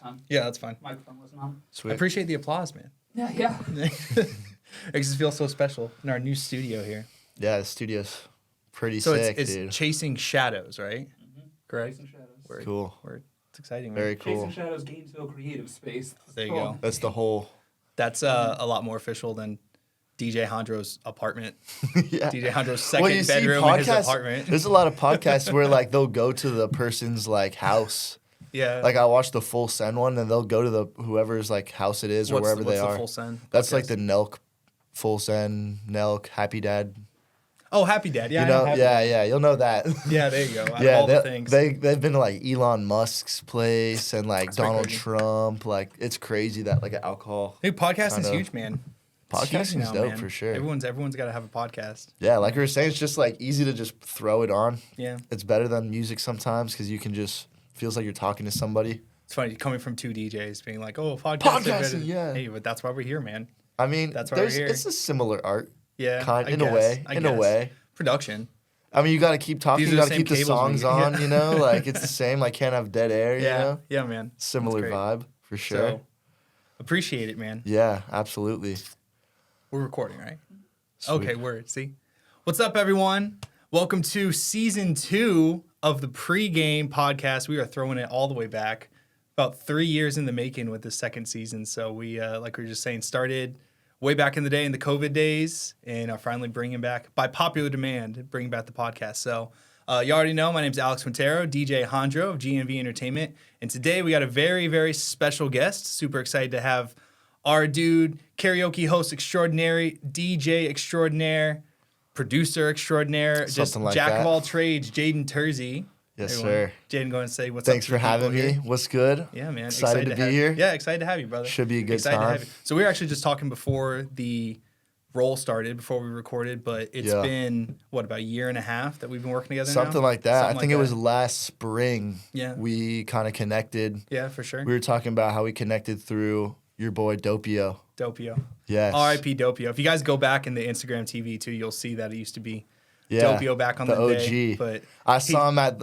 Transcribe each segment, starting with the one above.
time. Yeah, that's fine. Microphone wasn't on. Sweet. I appreciate the applause, man. Yeah. Makes us feel so special in our new studio here. Yeah, the studio's pretty so sick, it's dude. Chasing Shadows, right? Mm-hmm. Correct? Chasing Shadows. Word. Cool. Word. It's exciting, man. Very cool. Chasing Shadows, Gainesville Creative Space. There you Cool. go. That's the whole... That's a lot more official than DJ Jandro's apartment. Yeah. DJ Jandro's second bedroom in his apartment. There's a lot of podcasts where like they'll go to the person's like house. Yeah. Like I watched the Full Send one, and they'll go to the whoever's like house it is or wherever they are. What's the Full Send? That's like the Nelk, Full Send, Nelk, Happy Dad. Oh, Happy Dad. Yeah, You know, I yeah, you'll know that. Yeah, there you go. Out Yeah, of all the things. they've been to like Elon Musk's place and like That's pretty Donald crazy. Trump. Like it's crazy that like alcohol. Hey, podcasting's kinda- huge, man. It's Podcasting's huge now, dope man. for sure. Everyone's got to have a podcast. Yeah, like we were saying, it's just like easy to just throw it on. Yeah. It's better than music sometimes because you can just feels like you're talking to somebody. It's funny coming from two DJs being like, "Oh, podcasting." Podcasting, yeah. Hey, but that's why we're here, man. I mean, That's why we're here. it's a similar art, Yeah. in a way. Production. I mean, you got to keep talking. These You are got the to keep same the cables we songs get. on. Yeah. You know, like it's the same. Like can't have dead air. Yeah. You know, Yeah, man. similar That's great. vibe for sure. So, appreciate it, man. Yeah, absolutely. We're recording, right? Sweet. Okay, word. See? What's up, everyone? Welcome to season 2 of the Pregame Podcast. We are throwing it all the way back. About 3 years in the making with the second season. So we, like we were just saying, started way back in the day in the COVID days and are finally bringing back, by popular demand, bringing back the podcast. So you already know, my name's Alex Montero, DJ Jandro of GNV Entertainment. And today we got a very, very special guest. Super excited to have our dude, karaoke host extraordinary, DJ extraordinaire, producer extraordinaire, just Something like jack that. of all trades, Jadon Terzi. Yes, Everyone, sir. Jadon, go and say what's Thanks up to for the people having me. here. What's good? Yeah, man. Excited to be have here. You. Yeah, excited to have you, brother. Should be a good excited time. To have you. So we were actually just talking before the roll started, before we recorded, but it's been, what, about a year and a half that we've been working together Something now? like that. Something I think like it was that. last spring. Yeah. We kind of connected. Yeah, for sure. We were talking about how we connected through your boy Dopio. Dopio. Yes. R.I.P. Dopio. If you guys go back in the Instagram TV too, you'll see that it used to be Yeah, Dopio back on the the OG. day. But I saw him at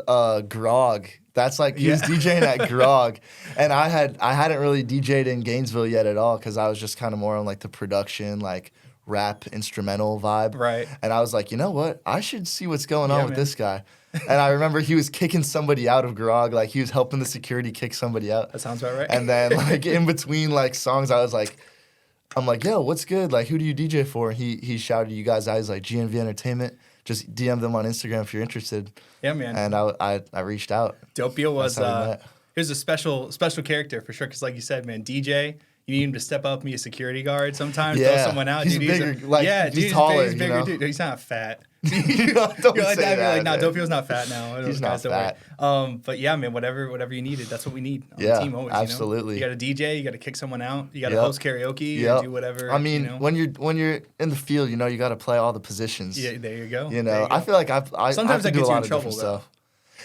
Grog. That's like he was DJing at Grog, and I hadn't really DJ'd in Gainesville yet at all because I was just kind of more on like the production, like rap instrumental vibe. Right. And I was like, you know what? I should see what's going on with man. this guy. And I remember he was kicking somebody out of Grog, like he was helping the security kick somebody out. that sounds about right. And then like in between like songs, I'm like, yo, what's good? Like, who do you DJ for? And he shouted you guys out. He's like, GNV Entertainment. Just DM them on Instagram if you're interested. Yeah, man. And I reached out. Dopio was That's how we met. he was a special character for sure. Because like you said, man, DJ, you need him to step up and be a security guard sometimes. Throw Yeah. someone out. He's dude, bigger, dude, he's taller, He's you bigger, know? dude. He's not fat. Don't You're like say that, that, you're like, nah, man. Dopio's not fat now. He's Guys, not don't worry. But yeah, man, whatever you needed, that's what we need on Yeah, the team always. absolutely. You know? You got to DJ, you got to kick someone out, you got to Yep. host karaoke, you Yep. gotta do whatever. I mean, you know? when you're in the field, you know, you got to play all the positions. Yeah, there you go. You There know, go. I feel like I Sometimes have that to do gets a you lot in of trouble, different though. stuff.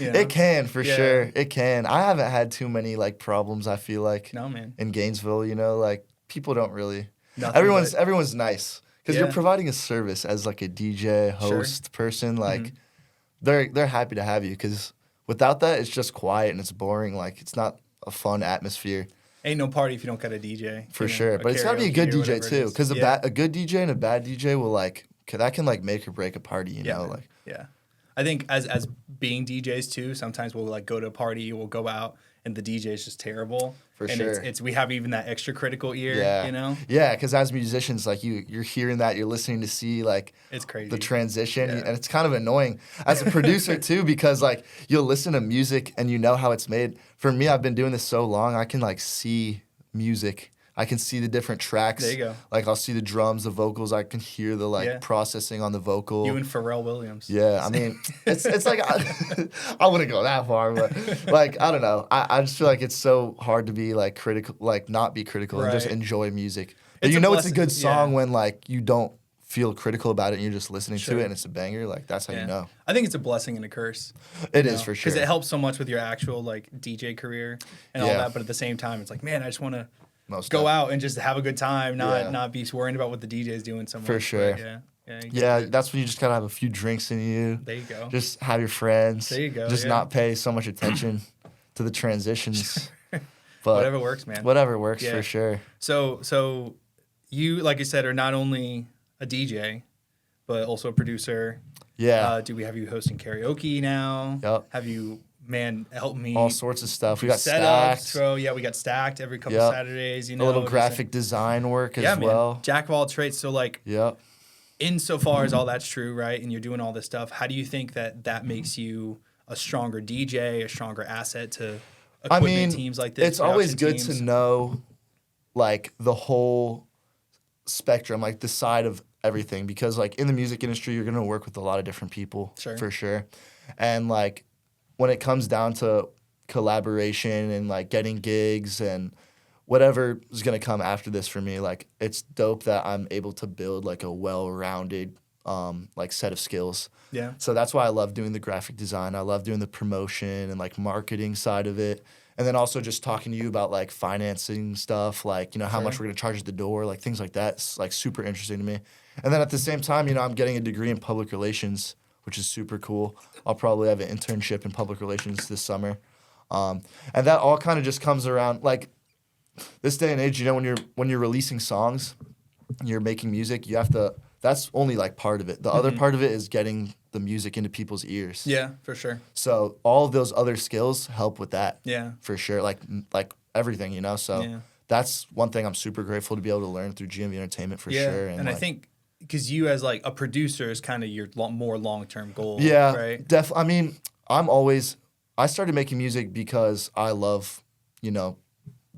You know? It can, for Yeah. sure. It can. I haven't had too many like problems, I feel like. No, man. In Gainesville, you know, like people don't really Nothing everyone's nice because you're Yeah. providing a service as like a DJ host person, like they're happy to have you because without that it's just quiet and it's boring, like it's not a fun atmosphere. Ain't no party if you don't got a DJ. For you know, sure, but it's got to be a karaoke good or DJ whatever it too, is. because Yeah. a good DJ and a bad DJ will like that can like make or break a party. You know, man. like Yeah. I think as being DJs too, sometimes we'll like go to a party, we'll go out, and the DJ is just terrible. For and sure. It's we have even that extra critical ear. yeah, You know, yeah, because as musicians, like you're hearing that, you're listening to see like it's crazy. the transition, Yeah. and it's kind of annoying as a producer too, because like you'll listen to music and you know how it's made. For me, I've been doing this so long, I can like see music. I can see the different tracks. There you go. Like I'll see the drums, the vocals. I can hear the like Yeah. processing on the vocal. You and Pharrell Williams. Yeah, I mean, it's like I wouldn't go that far, but like I don't know. I just feel like it's so hard to be like critical, like not be critical and just Right. enjoy music. But It's you a know it's a blessing, good song yeah. when like you don't feel critical about it and you're just listening Sure. to it and it's a banger. Like that's how Yeah. you know. I think it's a blessing and a curse. It is for sure. Because it helps so much with your actual like DJ career and all Yeah. that. But at the same time, it's like, man, I just want to Most go def- out and just have a good time, Yeah. not be worrying about what the DJ is doing so much. For But sure. yeah. Yeah. you Yeah, get it. that's when you just gotta have a few drinks in you. There you go. Just have your friends. There you go, Just yeah. not pay so much attention to the transitions. But whatever works, man. Whatever works for sure. So you, like I said, are not only a DJ, but also a producer. Yeah. Do we have you hosting karaoke now? Yep. Have you, man, help me? All sorts of stuff. We got setups, Stacked. bro. Yeah, we got Stacked every couple Saturdays. You know, a little just graphic design work as well. Man. Jack of all trades. So like, Yep. insofar as all that's true, right? And you're doing all this stuff. How do you think that makes you a stronger DJ, a stronger asset to equipment teams like this? It's always good to know, like, the whole spectrum, like the side of everything, because like in the music industry, you're going to work with a lot of different people for sure. And like when it comes down to collaboration and like getting gigs and whatever is going to come after this for me, like it's dope that I'm able to build like a well-rounded like set of skills. Yeah. So that's why I love doing the graphic design. I love doing the promotion and like marketing side of it. And then also just talking to you about like financing stuff, like, you know, how much we're going to charge at the door, like things like that. It's like super interesting to me. And then at the same time, you know, I'm getting a degree in public relations, which is super cool. I'll probably have an internship in public relations this summer. And that all kind of just comes around like this day and age, you know, when you're releasing songs, you're making music, you have to, that's only like part of it. The other part of it is getting the music into people's ears. Yeah, for sure. So all of those other skills help with that. Yeah. For sure. Like everything, you know? So that's one thing I'm super grateful to be able to learn through GMV Entertainment for sure. And like, I think because you as like a producer is kind of your more long-term goal. Yeah. Right? I mean, I started making music because I love, you know,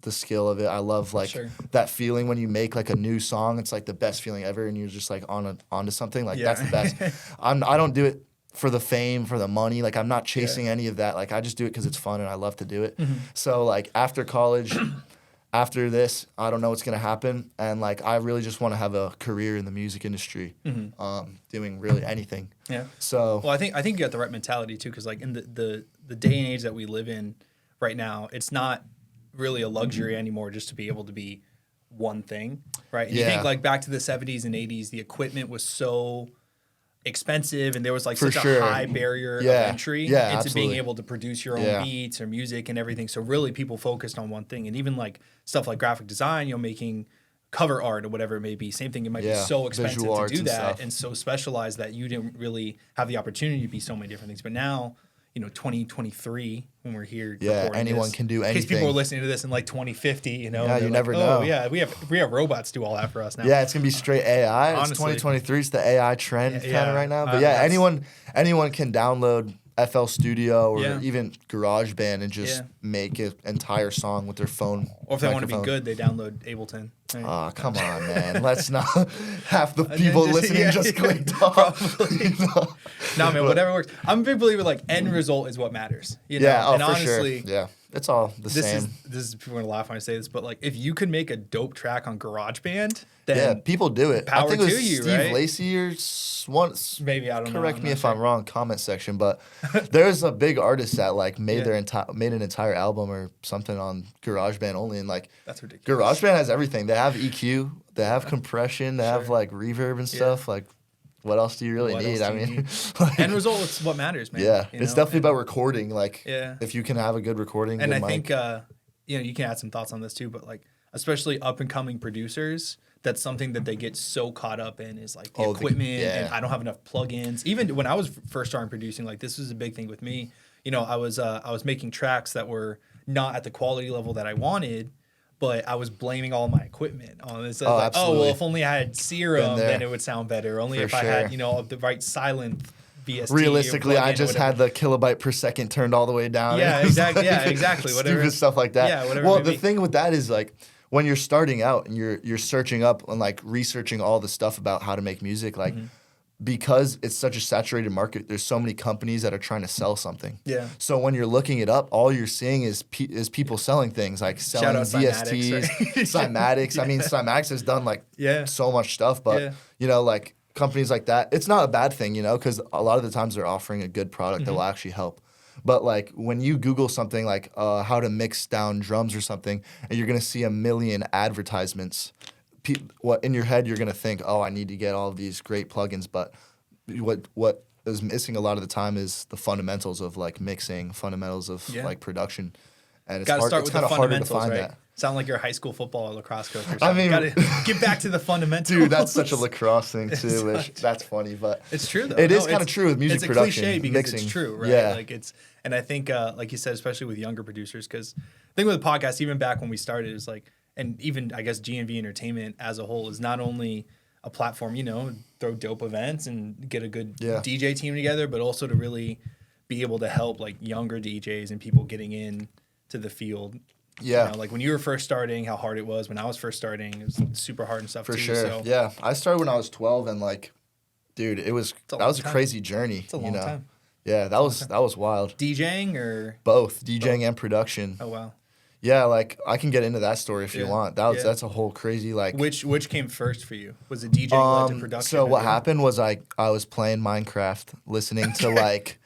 the skill of it. I love like that feeling when you make like a new song. It's like the best feeling ever, and you're just like onto something. Like that's the best. I don't do it for the fame, for the money. Like I'm not chasing any of that. Like I just do it because it's fun and I love to do it. So like after college, after this, I don't know what's gonna happen, and like I really just want to have a career in the music industry, doing really anything. Yeah. So well, I think you got the right mentality too, because like in the day and age that we live in right now, it's not really a luxury anymore just to be able to be one thing, right? And you think like back to the 70s and 80s, the equipment was so expensive and there was like such a high barrier of entry into being able to produce your own beats or music and everything. So really people focused on one thing. And even like stuff like graphic design, you know, making cover art or whatever it may be, same thing. It might be so expensive to do that and so specialized that you didn't really have the opportunity to be so many different things. But now, you know, 2023, when we're here, anyone can do anything. In case people are listening to this in like 2050, you know, you never know. Oh yeah, we have robots do all that for us now. Yeah, it's gonna be straight AI. Honestly. It's 2023. It's the AI trend kind of right now. But anyone can download FL Studio or even GarageBand and just make an entire song with their phone. Or if they want to be good, they download Ableton. Right? Oh, come on, man. Let's not. Half the people listening just clicked off. You know? No, man, whatever works. I'm a big believer, like, end result is what matters. You know? Yeah, and for honestly, sure. Yeah, it's all the same. This is people are gonna laugh when I say this, but like, if you could make a dope track on GarageBand, then people do it. Power I think it was to you, Steve right? Lacey or once. Maybe I don't know. Correct me if I'm wrong. Comment section, but there's a big artist that like made made an entire album or something on GarageBand only, and like that's ridiculous. GarageBand has everything. They have EQ, they have compression, they have like reverb and stuff. Like, what else do you really need? I mean, like, end result is what matters, man. Yeah, it's definitely about recording. Like, if you can have a good recording, and good I mic. think you know, you can add some thoughts on this too, but like especially up and coming producers, that's something that they get so caught up in is like the equipment and I don't have enough plugins. Even when I was first starting producing, like this was a big thing with me. You know, I was making tracks that were not at the quality level that I wanted, but I was blaming all my equipment on this. Like, well, if only I had Serum, then it would sound better. Only if I had, you know, the right silent VST. Realistically, I just had the kilobyte per second turned all the way down. Yeah, exactly. Like, Exactly. Whatever. Stupid stuff like that. Yeah, whatever. Well, the thing with that is like when you're starting out and you're searching up and like researching all the stuff about how to make music, like because it's such a saturated market, there's so many companies that are trying to sell something. Yeah. So when you're looking it up, all you're seeing is people selling things, like selling VSTs, Cymatics. I mean, Cymatics has done like so much stuff, but you know, like companies like that, it's not a bad thing, you know, because a lot of the times they're offering a good product that will actually help. But like when you Google something like how to mix down drums or something, and you're gonna see a million advertisements. What in your head you're gonna think, oh, I need to get all of these great plugins, but what is missing a lot of the time is the fundamentals of like mixing, fundamentals of like production, and it's Got to hard. start It's with the kind of harder to fundamentals, find right? that. Sound like you're a high school football or lacrosse coach or something. I mean- Got to get back to the fundamentals. Dude, that's such a lacrosse thing too. Which that's funny, but It's true though. It is No, kind of it's- true with music it's production. It's a cliche because mixing. it's true, right? Yeah. Like and I think, like you said, especially with younger producers, because the thing with the podcast, even back when we started, is like, and even I guess GNV Entertainment as a whole is not only a platform, throw dope events and get a good DJ team together, but also to really be able to help like younger DJs and people getting in to the field. Yeah. Like when you were first starting, how hard it was. When I was first starting, it was super hard and stuff For too. sure. So Yeah. I started when I was 12 and like, dude, that was a crazy journey. it's a long time. Yeah, that was wild. DJing or Both DJing and production. oh wow. Yeah, like I can get into that story if you Yeah. want. That's a whole crazy like. Which came first for you? Was it DJing led to production? So what or- happened was I was playing Minecraft, listening to like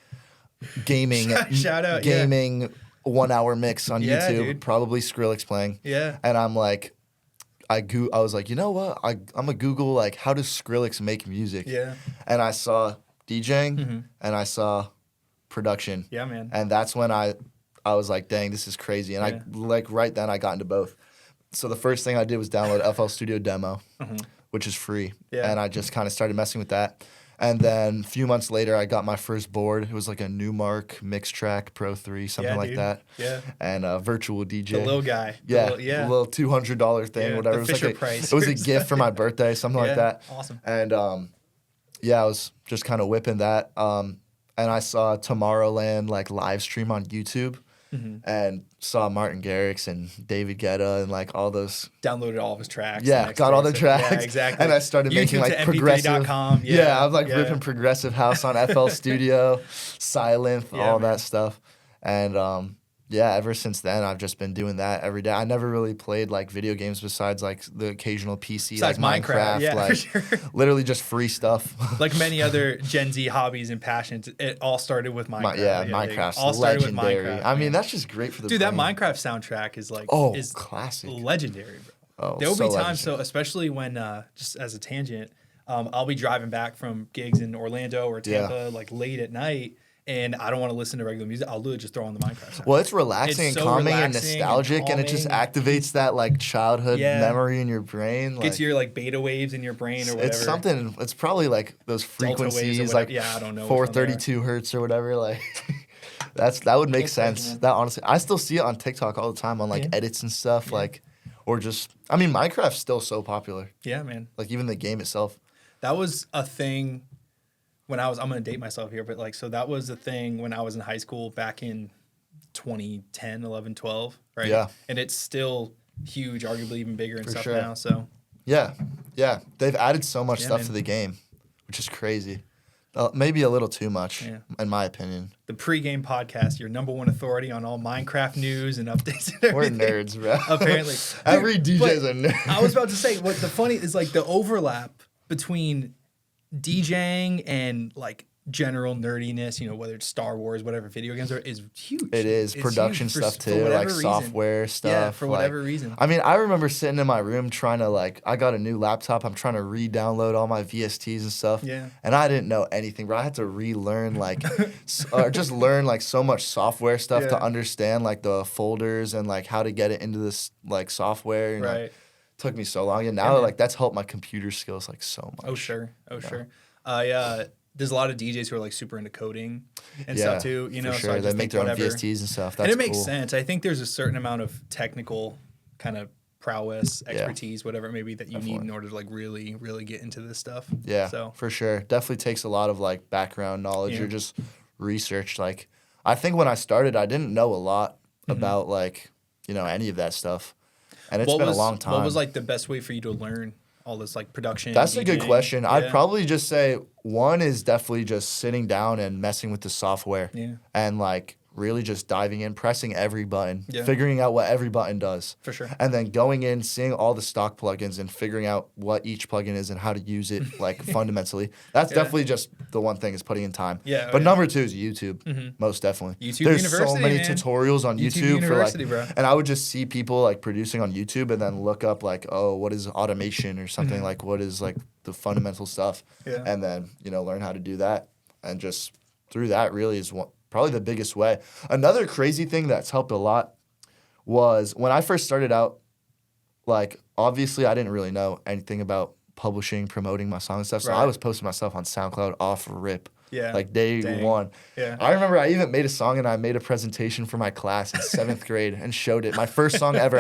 gaming, Shout out, yeah. gaming 1 hour mix on Yeah, YouTube, dude. probably Skrillex playing. Yeah. And I'm like, I was like, you know what? I'm gonna Google like how does Skrillex make music? Yeah. And I saw DJing and I saw production. Yeah, man. And that's when I was like, dang, this is crazy. And I like right then I got into both. So the first thing I did was download FL Studio Demo, which is free. Yeah. And I just kind of started messing with that. And then a few months later, I got my first board. It was like a Newmark Mixtrack Pro 3, something Yeah, like dude. that. Yeah. And a virtual DJ. The little guy. Yeah, The a little $200 thing, Yeah, whatever. the It was like Fisher Price it was or a gift for my birthday, something like Yeah, that. awesome. And I was just kind of whipping that. And I saw Tomorrowland like live stream on YouTube, and saw Martin Garrix and David Guetta and like all those. Downloaded all of his tracks. Yeah, the next got all day, the so- tracks. Yeah, exactly. And I started making YouTube like to progressive. mp3.com. Yeah, I'm like ripping progressive house on FL Studio, Silent, Yeah, all man. that stuff. And ever since then I've just been doing that every day. I never really played like video games besides like the occasional PC, Besides like Minecraft, yeah, like for sure. literally just free stuff. Like many other Gen Z hobbies and passions, it all started with Minecraft. Minecraft's all started with legendary. Minecraft. I mean, man. that's just great for the Dude, brain. that Minecraft soundtrack is like is classic. legendary, bro. Oh, There will so be times, legendary. so especially when just as a tangent, I'll be driving back from gigs in Orlando or Tampa like late at night, and I don't want to listen to regular music. I'll literally just throw on the Minecraft soundtrack. Well, it's relaxing It's and so calming and relaxing and nostalgic, and it just calming. activates that like childhood Yeah. memory in your brain. Gets your like beta waves in your brain or whatever. It's something. It's probably like those Delta waves or frequencies, whatever. like Yeah, I don't know which one they are. 432 hertz or whatever. Like that would make That's crazy, sense. man. That honestly, I still see it on TikTok all the time on like Yeah. edits and stuff. Like, or just, I mean, Minecraft's still so popular. Yeah, man. Like even the game itself. That was a thing when I'm going to date myself here, but like, so that was a thing when I was in high school back in 2010, 11, 12, right? Yeah. And it's still huge, arguably even bigger and For stuff sure. now. So Yeah, they've added so much Yeah, stuff man. to the game, which is crazy. Maybe a little too much, Yeah. in my opinion. the Pregame Podcast, your number one authority on all Minecraft news and updates and We're everything. nerds, bro. Apparently. Every Dude, DJ's but a nerd. I was about to say, what the funny is like the overlap between DJing and like general nerdiness, whether it's Star Wars, whatever video games are, is huge. It is. It's Production huge for- stuff for too, whatever like reason. software stuff. Yeah, for like- whatever reason. I mean, I remember sitting in my room trying to I got a new laptop. I'm trying to re-download all my VSTs and stuff. Yeah. And I didn't know anything, bro. I had to relearn or just learn like so much software stuff Yeah. to understand like the folders and like how to get it into this like software. You know? Right. Took me so long, and now man. like that's helped my computer skills like so much. Oh sure. There's a lot of DJs who are like super into coding and Yeah, stuff too. for So sure. I They just make think their own whatever. VSTs and stuff. And That's it makes cool. sense. I think there's a certain amount of technical kind of prowess, expertise, whatever it may be that you need Definitely. in order to like really, really get into this stuff. Yeah, So for sure. Definitely takes a lot of like background knowledge Yeah. or just research. Like, I think when I started, I didn't know a lot about like, any of that stuff. And it's been a long time. What was like the best way for you to learn all this like production? That's a good DJing? question. I'd Yeah. probably just say one is definitely just sitting down and messing with the software. Yeah. And like really just diving in, pressing every button, Yeah. figuring out what every button does. For sure. And then going in, seeing all the stock plugins and figuring out what each plugin is and how to use it like fundamentally. That's Yeah. definitely just the one thing is putting in time. Yeah, But yeah. number two is YouTube. Most definitely. YouTube There's so University, many man. tutorials on YouTube YouTube University, for bro. like, and I would just see people like producing on YouTube and then look up like, oh, what is automation or something like what is like the fundamental stuff. Yeah. And then, learn how to do that. And just through that really is probably the biggest way. Another crazy thing that's helped a lot was when I first started out, like, obviously I didn't really know anything about publishing, promoting my song and stuff. So I was posting myself on SoundCloud off rip. Yeah. Like day one. Yeah. I remember I even made a song and I made a presentation for my class in 7th grade and showed it. My first song ever.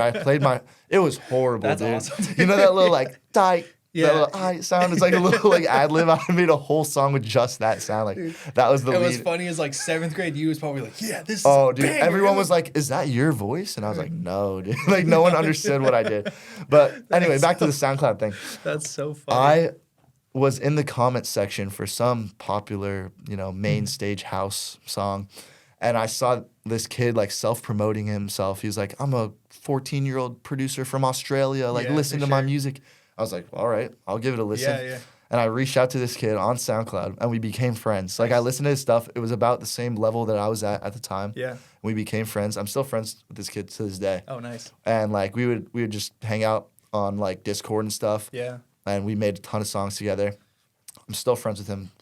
It was horrible, That's dude. awesome. You know that little like die. Yeah. That little I sound is like a little like ad lib. I made a whole song with just that sound. Like that was the lead. What's funny is like 7th grade, you was probably like, yeah, this is Oh, dude. banger. Everyone was like, is that your voice? And I was like, no, dude. Like no one understood what I did. But anyway, back to the SoundCloud thing. That's so funny. I was in the comments section for some popular, main stage house song. And I saw this kid like self-promoting himself. He was like, I'm a 14-year-old producer from Australia. Like, listen to my music. I was like, all right, I'll give it a listen. Yeah. And I reached out to this kid on SoundCloud and we became friends. Like I listened to his stuff. It was about the same level that I was at the time. Yeah. We became friends. I'm still friends with this kid to this day. Oh, nice. And like we would just hang out on like Discord and stuff. Yeah. And we made a ton of songs together. I'm still friends with him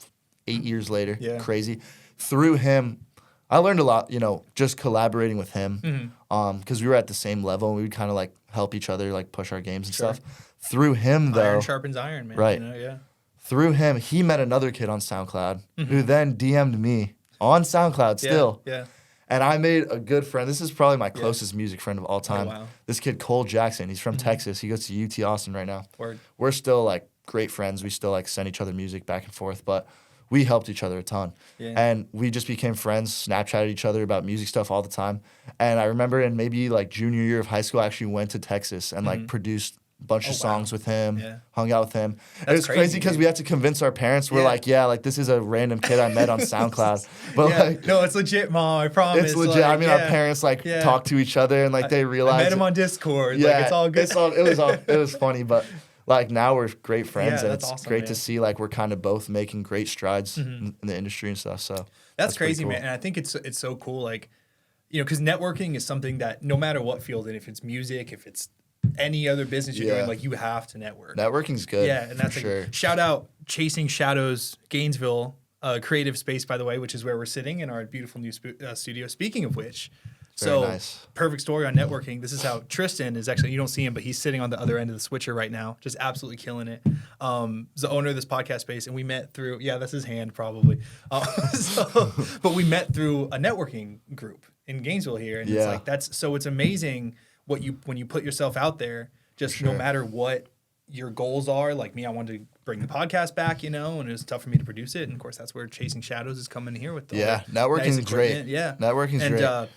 8 years later. Yeah. Crazy. Through him, I learned a lot, just collaborating with him. Because we were at the same level and we would kind of like help each other, like push our games and stuff. Through him, though. Iron sharpens iron, man. Right. Yeah. Through him, he met another kid on SoundCloud who then DM'd me on SoundCloud still. Yeah. And I made a good friend. This is probably my closest music friend of all time. Oh, wow. This kid, Cole Jackson. He's from Texas. He goes to UT Austin right now. Word. We're still like great friends. We still like send each other music back and forth, but we helped each other a ton. Yeah. And we just became friends, Snapchatted each other about music stuff all the time. And I remember in maybe like junior year of high school, I actually went to Texas and like produced a bunch of songs with him, hung out with him. It was crazy because we had to convince our parents. We're like, like this is a random kid I met on SoundCloud. But like, no, it's legit, Mom. I promise. It's legit. Like, our parents like talk to each other and like they realize. I met him on Discord. Yeah, like, it's all good. It was funny, but like now we're great friends and it's awesome, great to see like we're kind of both making great strides in the industry and stuff. So that's crazy, cool. man. And I think it's so cool, like, because networking is something that no matter what field, and if it's music, if it's any other business you're doing, like you have to network. Networking's good. Yeah, and that's sure. Shout out Chasing Shadows Gainesville, creative space, by the way, which is where we're sitting in our beautiful new studio. Speaking of which, Very nice. Perfect story on networking. This is how Tristan is actually, you don't see him, but he's sitting on the other end of the switcher right now, just absolutely killing it. He's the owner of this podcast space, and we met through, that's his hand probably. But we met through a networking group in Gainesville here. And it's like, it's amazing when you put yourself out there, just no matter what your goals are. Like me, I wanted to bring the podcast back, and it was tough for me to produce it. And of course, that's where Chasing Shadows is coming here with the networking's nice great. Yeah. Networking's great.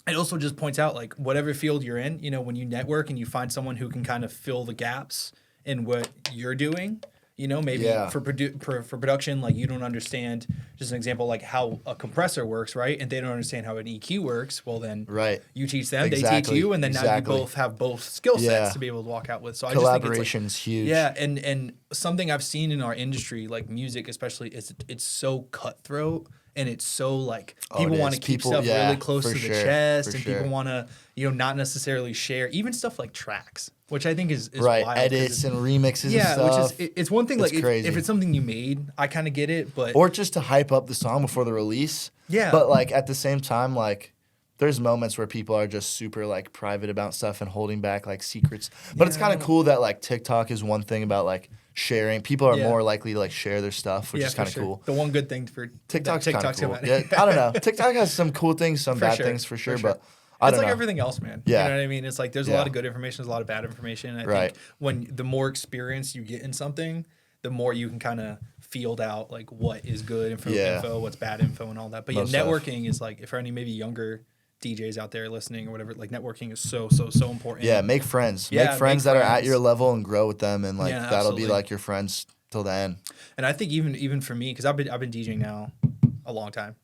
It also just points out, like, whatever field you're in, when you network and you find someone who can kind of fill the gaps in what you're doing, maybe for production, like, you don't understand, just an example, like, how a compressor works, right? And they don't understand how an EQ works. Well, then you teach them, they teach you, and then now you both have both skill sets to be able to walk out with. So I just think collaboration's huge. Yeah, and something I've seen in our industry, like music especially, is it's so cutthroat. And it's so like people want to keep stuff really close to the chest, and people want to not necessarily share even stuff like tracks, which I think is right. wild, Edits and remixes and stuff. Which is it's one thing like if it's something you made, I kind of get it, but or just to hype up the song before the release. Yeah, but like at the same time, like there's moments where people are just super like private about stuff and holding back like secrets. But it's kind of cool that like TikTok is one thing about like sharing. People are more likely to like share their stuff, which is kind of cool. The one good thing for TikTok's kind of cool. Yeah, I don't know. TikTok has some cool things, some bad things for sure, but it's like everything else, man. Yeah. You know what I mean? It's like there's a lot of good information, there's a lot of bad information. And I think when the more experience you get in something, the more you can kind of field out like what is good info, what's bad info, and all that. But networking is like, if for any maybe younger DJs out there listening or whatever, like networking is so important. Yeah, make friends. Make friends that are at your level and grow with them, and like that'll be like your friends till the end. And I think even for me, because I've been DJing now a long time,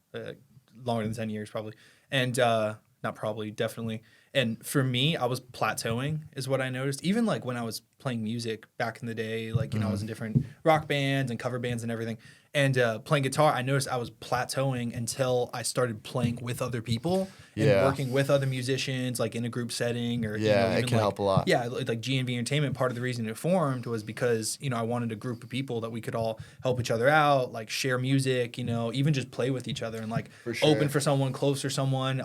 longer than 10 years probably, and not probably, definitely. And for me, I was plateauing is what I noticed. Even like when I was playing music back in the day, like I was in different rock bands and cover bands and everything. And playing guitar, I noticed I was plateauing until I started playing with other people and working with other musicians, like in a group setting, or Yeah, even it can help a lot. Yeah, like GNV Entertainment. Part of the reason it formed was because I wanted a group of people that we could all help each other out, like share music, even just play with each other and like open for someone, close for someone.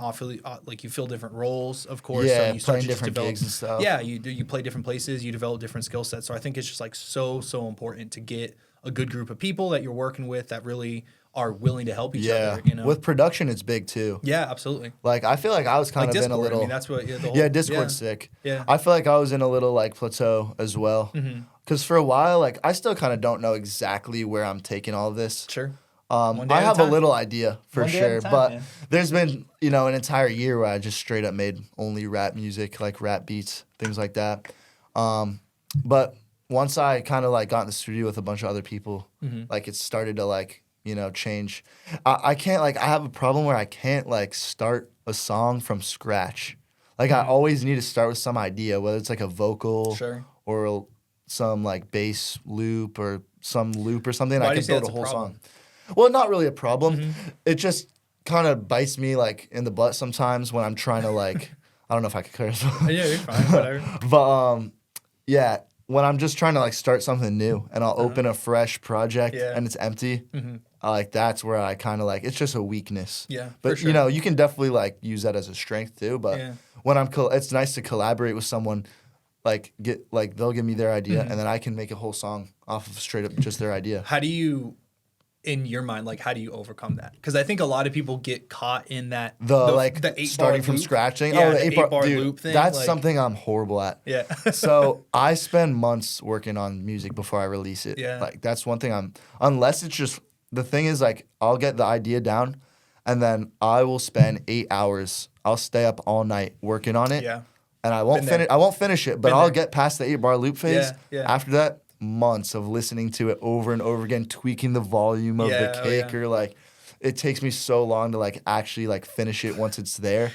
Like you fill different roles, of course. Yeah, so you start playing to just different develop, gigs and stuff. Yeah, you play different places, you develop different skill sets. So I think it's just like so important to get a good group of people that you're working with that really are willing to help each other. With production, it's big too. Yeah, absolutely. Like I feel like I was kind of Discord, in a little. that's what. The whole, Discord's sick. Yeah. I feel like I was in a little like plateau as well. Because for a while, like I still kind of don't know exactly where I'm taking all of this. Sure. I have a little idea for sure, but there's been an entire year where I just straight up made only rap music, like rap beats, things like that. But once I kind of like got in the studio with a bunch of other people, like it started to like change. I can't I have a problem where I can't like start a song from scratch. Like I always need to start with some idea, whether it's like a vocal or some like bass loop or some loop or something. I can build a whole song. Well, not really a problem. It just kind of bites me like in the butt sometimes when I'm trying to like I don't know if I could curse. Yeah, you're fine. Whatever. But when I'm just trying to like start something new and I'll open a fresh project and it's empty, that's where I kind of like it's just a weakness. Yeah, but for sure. You can definitely like use that as a strength too. But when it's nice to collaborate with someone. Like they'll give me their idea and then I can make a whole song off of straight up just their idea. How do you, in your mind, like how do you overcome that? Because I think a lot of people get caught in that the 8 starting bar from loop. scratching. Yeah, Oh, the 8 bar dude, loop thing. That's something I'm horrible at. Yeah. So I spend months working on music before I release it. Yeah. Like that's one thing unless it's just the thing is like I'll get the idea down, and then I will spend 8 hours. I'll stay up all night working on it. Yeah. And I won't finish it, but I'll get past the 8 bar loop phase. Yeah. After that, months of listening to it over and over again, tweaking the volume of the kick, or like it takes me so long to like actually like finish it once it's there.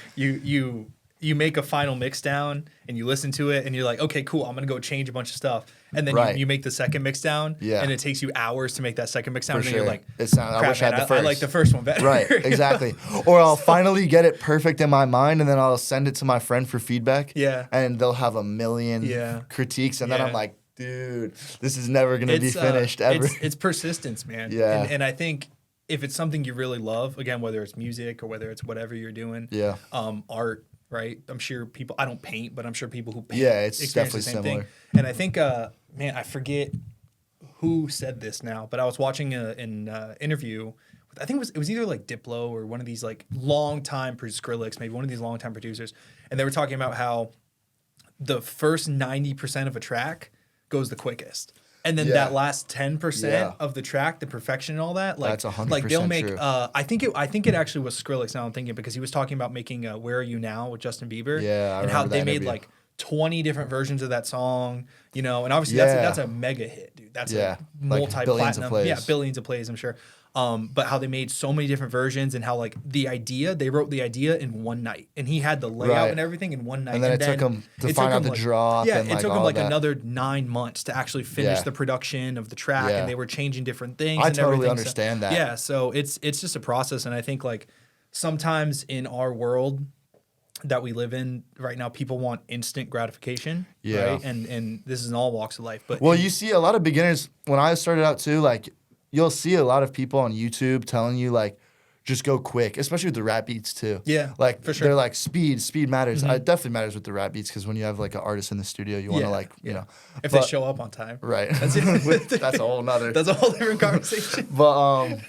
You make a final mix down and you listen to it and you're like, okay, cool, I'm gonna go change a bunch of stuff. And then you make the second mix down, and it takes you hours to make that second mix down. For and sure. You're like, I wish I had the first. I like the first one better. Right, exactly. Or I'll finally get it perfect in my mind, and then I'll send it to my friend for feedback. Yeah. And they'll have a million critiques, and then I'm like, dude, this is never gonna be finished ever. It's persistence, man. Yeah. And I think if it's something you really love, again, whether it's music or whether it's whatever you're doing, art. Right, I'm sure people. I don't paint, but I'm sure people who paint. Yeah, it's experience definitely the same similar. thing. And I think, I forget who said this now, but I was watching an interview. I think it was either like Diplo or one of these like longtime Skrillex, maybe one of these longtime producers, and they were talking about how the first 90% of a track goes the quickest. And then that last 10% of the track, the perfection and all that, like that's 100% like they'll make. true. I think it actually was Skrillex. Now I'm thinking because he was talking about making "Where Are You Now" with Justin Bieber. Yeah, I and how remember they that made interview. like 20 different versions of that song. And obviously that's a mega hit, dude. That's a like multi-platinum. billions of plays. Yeah, billions of plays, I'm sure. But how they made so many different versions and how like they wrote the idea in one night, and he had the layout and everything in one night. And then it took him to find out the drop. Yeah, and it took him all like that. another 9 months to actually finish the production of the track, and they were changing different things. I and totally everything. understand that. Yeah, so it's just a process, and I think like sometimes in our world that we live in right now, people want instant gratification. Yeah. Right? And this is in all walks of life. But Well, you see a lot of beginners when I started out too, like you'll see a lot of people on YouTube telling you like just go quick, especially with the rap beats too. Yeah, like for sure. they're like speed matters. It definitely matters with the rap beats because when you have like an artist in the studio, you want to like you know if they show up on time, right? That's it. That's a whole nother. That's a whole different conversation. But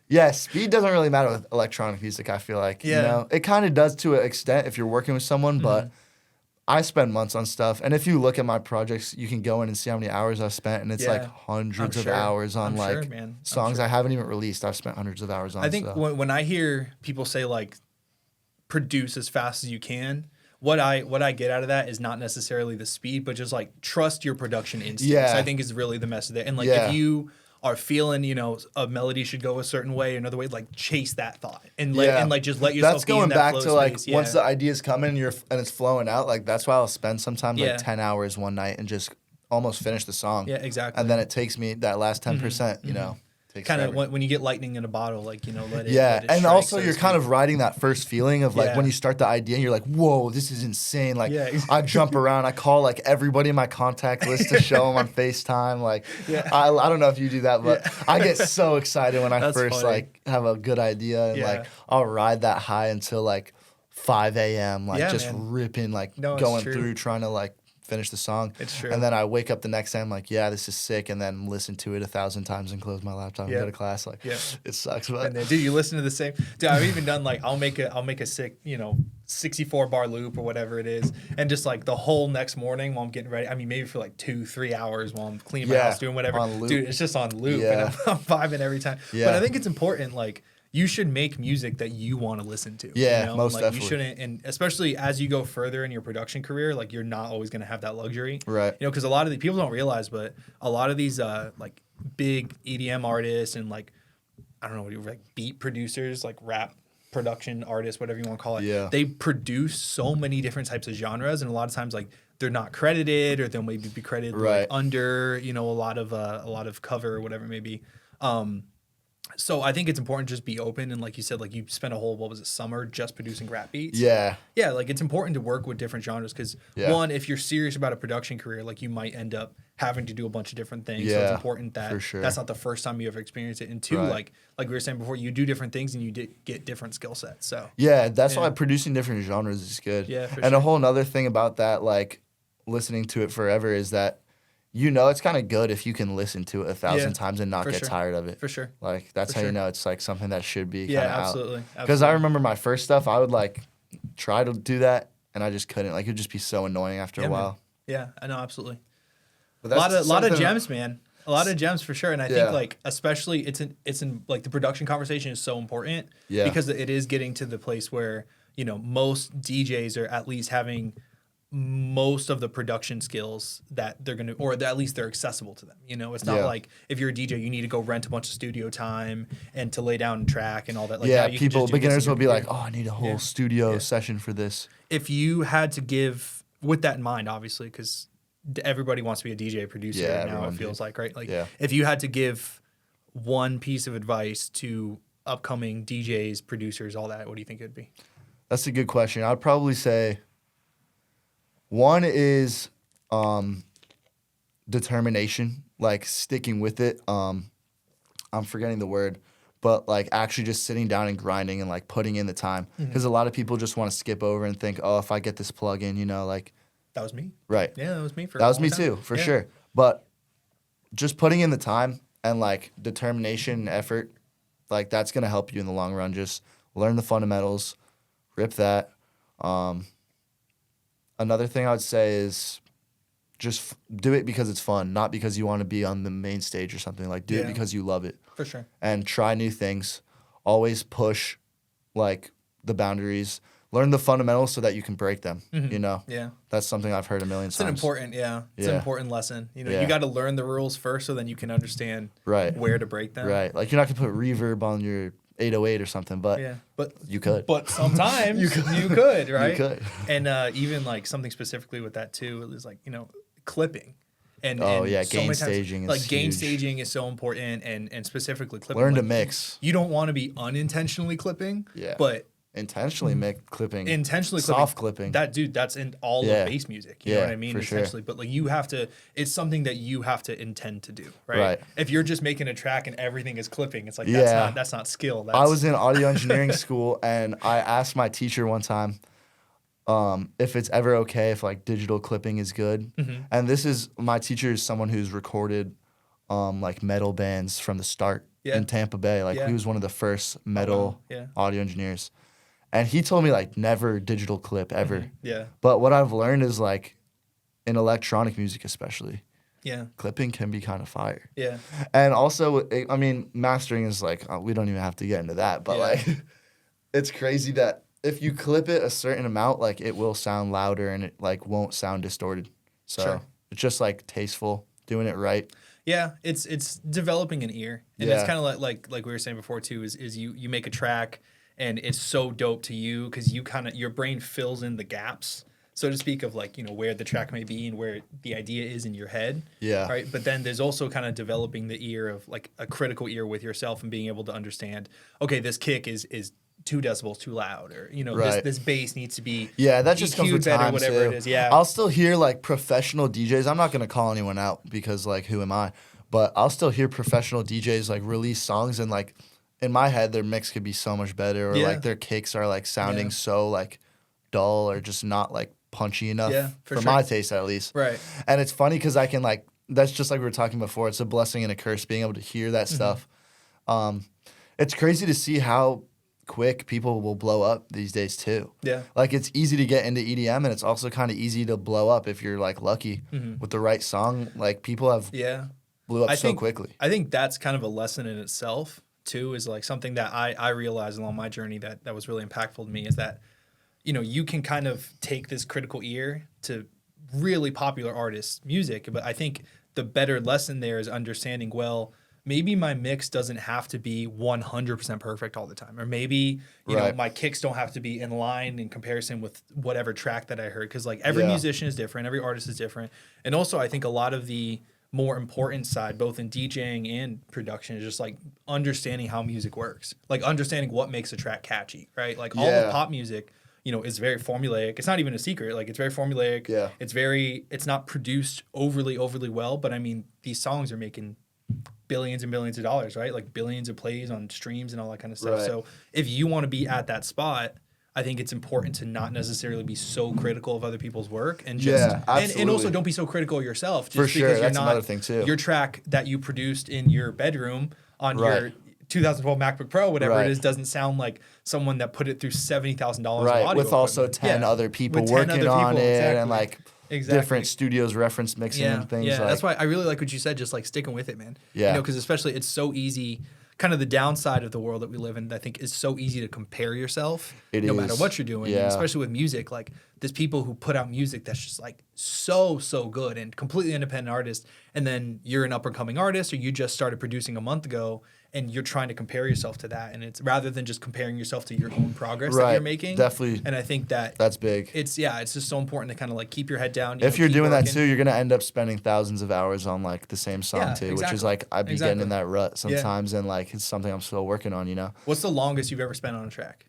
yeah, speed doesn't really matter with electronic music. I feel like it kind of does to an extent if you're working with someone, but. I spend months on stuff, and if you look at my projects, you can go in and see how many hours I've spent, and it's like hundreds of hours on songs I haven't even released. I've spent hundreds of hours on. I think when I hear people say like produce as fast as you can, what I get out of that is not necessarily the speed, but just like trust your production instincts. Yeah. I think is really the message there. And like if you are feeling, a melody should go a certain way, another way, like chase that thought and just let yourself. That's be in going that back flow to like space. once the ideas come in and it's flowing out. Like that's why I'll spend sometimes like 10 hours one night and just almost finish the song. Yeah, exactly. And then it takes me that last 10%, to Takes kind of forever. when you get lightning in a bottle, like, let it. Yeah, let it and strike, also so to you're kind speak. of riding that first feeling of like Yeah. when you start the idea, and you're like, whoa, this is insane. Like Yeah. I jump around, I call like everybody in my contact list to show them on FaceTime. Like Yeah. I don't know if you do that, but Yeah. I get so excited when I That's first funny. like have a good idea, and Yeah. like I'll ride that high until like 5 a.m. like Yeah, just man. ripping, like No, it's going true. through trying to like finish the song. It's true. And then I wake up the next day, I'm like, yeah, this is sick, and then listen to it 1,000 times and close my laptop Yeah. and go to class. Like Yeah. it sucks, but And then, dude, you listen to the same. Dude, I've even done like I'll make a sick 64 bar loop or whatever it is, and just like the whole next morning while I'm getting ready. I mean, maybe for like 2-3 hours while I'm cleaning my Yeah, house, doing whatever. on loop. Dude, it's just on loop, Yeah. and I'm vibing every time. Yeah. But I think it's important, like. You should make music that you want to listen to. Yeah, and, most like, definitely. You shouldn't, and especially as you go further in your production career, like you're not always going to have that luxury. Right. Because a lot of the people don't realize, but a lot of these like big EDM artists and like I don't know, like beat producers, like rap production artists, whatever you want to call it. Yeah. They produce so many different types of genres, and a lot of times like they're not credited, or they'll maybe be credited Right. like, under a lot of cover or whatever it may be. So I think it's important to just be open, and like you said, like you spent a whole summer just producing rap beats. yeah. Yeah, like it's important to work with different genres because Yeah. one, if you're serious about a production career, like you might end up having to do a bunch of different things. So it's Yeah, important that for sure. that's not the first time you ever experienced it. And two, Right. like we were saying before, you do different things and you get different skill sets. So Yeah, that's Yeah. why producing different genres is good. Yeah, for and sure. a whole nother thing about that, like listening to it forever, is that it's kind of good if you can listen to it 1,000 Yeah, times and not for get sure. tired of it. for sure. Like that's For how you sure. know it's like something that should be Yeah, kind of out. absolutely. Because I remember my first stuff, I would like try to do that, and I just couldn't. Like it'd just be so annoying after Yeah, a man. while. Yeah, I know, absolutely. But A lot of something- gems, man. A lot of gems for sure. And I Yeah. think like especially it's in like the production conversation is so important. Yeah. Because it is getting to the place where, most DJs are at least having most of the production skills that they're gonna, or at least they're accessible to them. It's not Yeah. like if you're a DJ, you need to go rent a bunch of studio time and to lay down and track and all that. Like yeah, now you can people just do this beginners in will your be like, computer. "Oh, I need a whole Yeah. studio Yeah. session for this." If you had to give, with that in mind, obviously, because everybody wants to be a DJ producer Yeah, now, everyone it feels like, right? Like, Yeah. if you had to give one piece of advice to upcoming DJs, producers, all that, what do you think it would be? That's a good question. I'd probably say one is determination, like sticking with it. I'm forgetting the word, but like actually just sitting down and grinding and like putting in the time. Because a lot of people just want to skip over and think, oh, if I get this plug in, like, That was me. right. Yeah, that was me. That was me too, for sure. But just putting in the time and like determination and effort, like that's gonna help you in the long run. Just learn the fundamentals, rip that. Another thing I would say is just do it because it's fun, not because you want to be on the main stage or something. Like do it Yeah. because you love it, For sure. and try new things. Always push like the boundaries. Learn the fundamentals so that you can break them. Yeah. That's something I've heard a million It's an times. important, it's an Yeah. important lesson. Yeah. You got to learn the rules first so then you can understand Right. where to break them. Right. Like you're not gonna put reverb on your 808 or something, but Yeah. But you could. But sometimes you could, right? You could. And even like something specifically with that too is like, clipping. And Yeah, so gain many times, staging is like gain huge. staging is so important, and specifically clipping. Learn to like, mix. You don't want to be unintentionally clipping. Yeah. But Intentionally make clipping. intentionally Soft clipping. that's in all Yeah. of bass music. You know Yeah, what I mean? for sure. Intentionally. But like you have to, it's something that you have to intend to do, right? Right. If you're just making a track and everything is clipping, it's like Yeah. that's not skill. That's, I was in audio engineering school, and I asked my teacher one time if it's ever okay if like digital clipping is good. Mm-hmm. And this is, my teacher is someone who's recorded like metal bands from the start Yeah. in Tampa Bay. Like Yeah. he was one of the first metal Yeah. audio engineers. And he told me like never digital clip ever. Yeah. But what I've learned is like in electronic music especially, Yeah. clipping can be kind of fire. Yeah. And also, I mean, mastering is like, we don't even have to get into that, but Yeah. like, it's crazy that if you clip it a certain amount, like it will sound louder and it like won't sound distorted. So Sure. it's just like tasteful, doing it right. Yeah, it's developing an ear, and it's Yeah. kind of like we were saying before too. Is you make a track, and it's so dope to you because you your brain fills in the gaps so to speak, of like, where the track may be and where the idea is in your head. Yeah. Right. But then there's also kind of developing the ear of like a critical ear with yourself and being able to understand, okay, this kick is 2 decibels too loud, or this bass needs to be that just comes EQ'd with better, time whatever too. it is. Yeah. I'll still hear like professional DJs. I'm not gonna call anyone out because like who am I? But I'll still hear professional DJs like release songs and like in my head their mix could be so much better, or like their kicks are like sounding so like dull or just not like punchy enough for my taste at least. Right. And it's funny because I can like that's just like we were talking before. It's a blessing and a curse being able to hear that stuff. It's crazy to see how quick people will blow up these days too. Yeah. Like it's easy to get into EDM and it's also kind of easy to blow up if you're like lucky with the right song. Like people have blew up so quickly. I think that's kind of a lesson in itself too, is like something that I realized along my journey that was really impactful to me, is that you can kind of take this critical ear to really popular artists' music, but I think the better lesson there is understanding, well, maybe my mix doesn't have to be 100% perfect all the time. Or maybe, my kicks don't have to be in line in comparison with whatever track that I heard. Because, like, every musician is different. Every artist is different. And also, I think a lot of the more important side, both in DJing and production, is just, like, understanding how music works. Like, understanding what makes a track catchy, right? Like, all the pop music, is very formulaic. It's not even a secret. Like, it's very formulaic. Yeah. It's not produced overly well. But, I mean, these songs are making billions and billions of dollars, right? Like billions of plays on streams and all that kind of stuff. Right. So if you want to be at that spot, I think it's important to not necessarily be so critical of other people's work and just and also don't be so critical of yourself. Just For sure, because that's another thing too. Your track that you produced in your bedroom on your 2012 MacBook Pro, whatever it is, doesn't sound like someone that put it through $70,000 of audio with also 10 other people working on it and like different studios reference mixing and things. Yeah, that's why I really like what you said, just like sticking with it, man. Yeah. Because especially it's so easy, kind of the downside of the world that we live in, I think is so easy to compare yourself no matter what you're doing. And especially with music, like there's people who put out music that's just like so good and completely independent artists. And then you're an up and coming artist, or you just started producing a month ago, and you're trying to compare yourself to that. And it's rather than just comparing yourself to your own progress that you're making. Definitely. And I think that's big. It's just so important to kind of like keep your head down. If you're doing that too, you're going to end up spending thousands of hours on like the same song too, which is like, I'd be getting in that rut sometimes. And like, it's something I'm still working on, What's the longest you've ever spent on a track?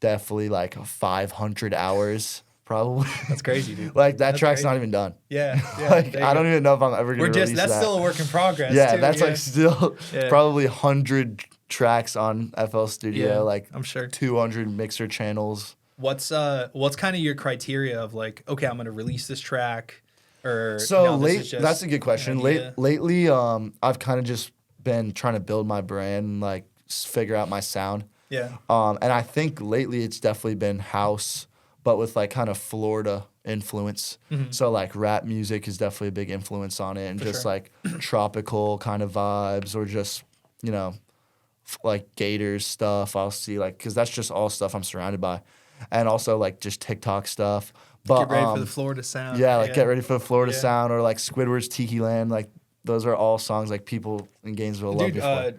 Definitely like 500 hours. Probably. That's crazy, dude. Like that track's not even done. Yeah. Like I don't even know if I'm ever gonna release that. That's still a work in progress. Yeah, too. That's like still probably 100 tracks on FL Studio. Like I'm sure 200 mixer channels. What's kind of your criteria of like, okay, I'm gonna release this track, or that's a good question. Lately, I've kind of just been trying to build my brand and like figure out my sound. Yeah. And I think lately it's definitely been house, but with like kind of Florida influence. Mm-hmm. So like rap music is definitely a big influence on it, and just like tropical kind of vibes, or just, like Gators stuff. I'll see like, cause that's just all stuff I'm surrounded by. And also like just TikTok stuff. But get ready for the Florida sound. Yeah, like get ready for the Florida sound, or like Squidward's Tiki Land. Like those are all songs like people in Gainesville love before.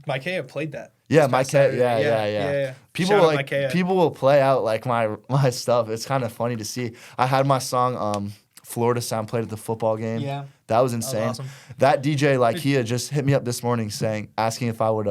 Mikea played that. Yeah, Mikea. Yeah. People will play out like my stuff. It's kind of funny to see. I had my song Florida Sound played at the football game. Yeah, that was insane. That was awesome. That DJ like he had just hit me up this morning asking if I would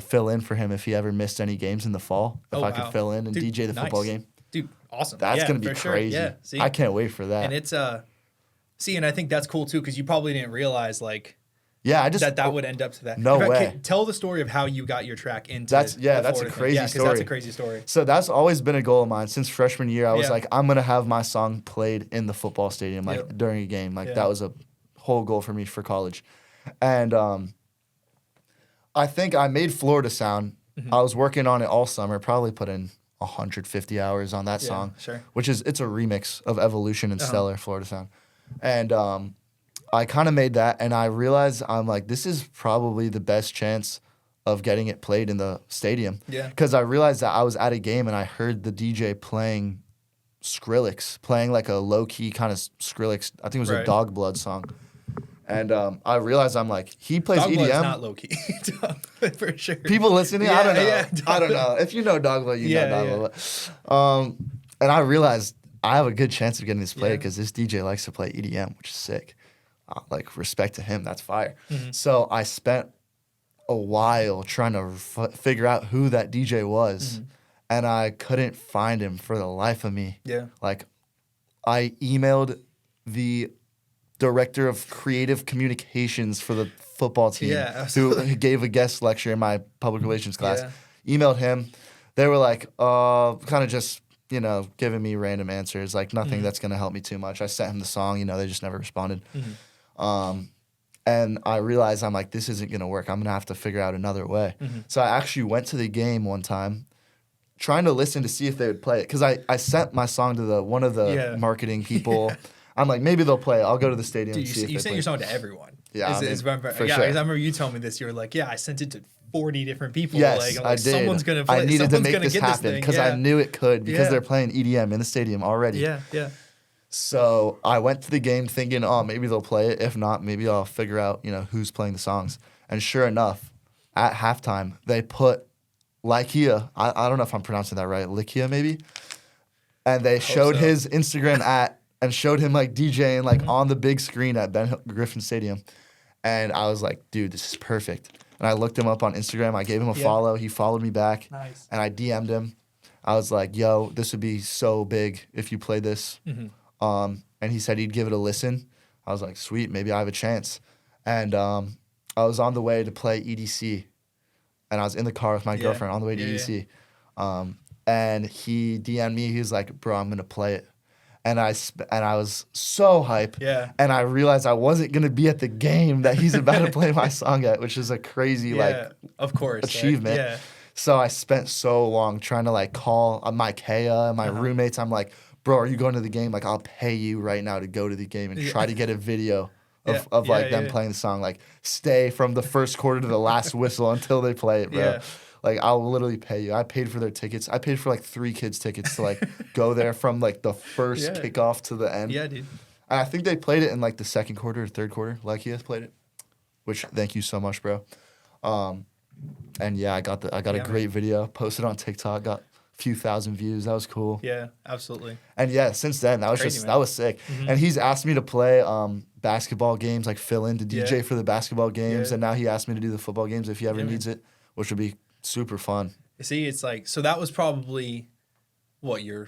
fill in for him if he ever missed any games in the fall. If I could fill in and DJ the football game. Dude, awesome. That's gonna be crazy. Sure. Yeah, see? I can't wait for that. And it's and I think that's cool too, because you probably didn't realize like. Yeah, that would end up to that. No way. Tell the story of how you got your track into. That's a crazy story. That's a crazy story. So that's always been a goal of mine since freshman year. I was like, I'm gonna have my song played in the football stadium, like during a game. Like that was a whole goal for me for college, and I think I made Florida Sound. Mm-hmm. I was working on it all summer. Probably put in 150 hours on that song, which it's a remix of Evolution and Stellar, Florida Sound, and I kind of made that, and I realized I'm like, this is probably the best chance of getting it played in the stadium. Yeah. Because I realized that I was at a game and I heard the DJ playing Skrillex, playing like a low-key kind of Skrillex. I think it was a Dog Blood song. And I realized I'm like, he plays Dog EDM. Blood's not low-key. For sure. People listening, I don't know. Yeah, I don't know. If you know Dogville, you Yeah, know Dogville. And I realized I have a good chance of getting this played because this DJ likes to play EDM, which is sick. Like, respect to him. That's fire. Mm-hmm. So I spent a while trying to figure out who that DJ was. Mm-hmm. And I couldn't find him for the life of me. Yeah. Like, I emailed the director of creative communications for the football team who gave a guest lecture in my public relations class. Yeah. Emailed him. They were like, kind of just, giving me random answers, like nothing that's going to help me too much. I sent him the song, they just never responded. And I realized, I'm like, this isn't going to work. I'm going to have to figure out another way. So I actually went to the game one time trying to listen to see if they would play it. Because I sent my song to one of the marketing people. I'm like, maybe they'll play it. I'll go to the stadium and see if they play it. You sent your song to everyone. Yeah, for sure. I remember you telling me this. You were like, I sent it to 40 different people. Yes, like, I did. Someone's going to play. I needed to make this happen because I knew it could because they're playing EDM in the stadium already. Yeah. So I went to the game thinking, maybe they'll play it. If not, maybe I'll figure out, who's playing the songs. And sure enough, at halftime, they put Lykia. I don't know if I'm pronouncing that right. Lykia, maybe? And they showed his Instagram and showed him like DJing like on the big screen at Ben Griffin Stadium. And I was like, dude, this is perfect. And I looked him up on Instagram. I gave him a follow. He followed me back. Nice. And I DM'd him. I was like, yo, this would be so big if you play this. And he said he'd give it a listen. I was like, sweet, maybe I have a chance. And I was on the way to play EDC. And I was in the car with my girlfriend on the way to EDC. And he DM'd me. He was like, bro, I'm going to play it. And I was so hype. Yeah. And I realized I wasn't going to be at the game that he's about to play my song at, which is a crazy of course, achievement. Right? Yeah. So I spent so long trying to like call my Kea and my roommates. I'm like, bro, are you going to the game? Like, I'll pay you right now to go to the game and try to get a video of them playing the song. Like, stay from the first quarter to the last whistle until they play it, bro. Yeah. Like, I'll literally pay you. I paid for their tickets. I paid for like 3 kids' tickets to like go there from like the first kickoff to the end. Yeah, dude. And I think they played it in like the second quarter or third quarter. Like, he has played it, which thank you so much, bro. And yeah, I got a great video posted on TikTok. Got few thousand views. That was cool. Yeah, absolutely. And yeah, since then that was crazy, that was sick. And he's asked me to play basketball games, like fill in to DJ for the basketball games. And now he asked me to do the football games if he ever needs it, which would be super fun. See, it's like, so that was probably what, your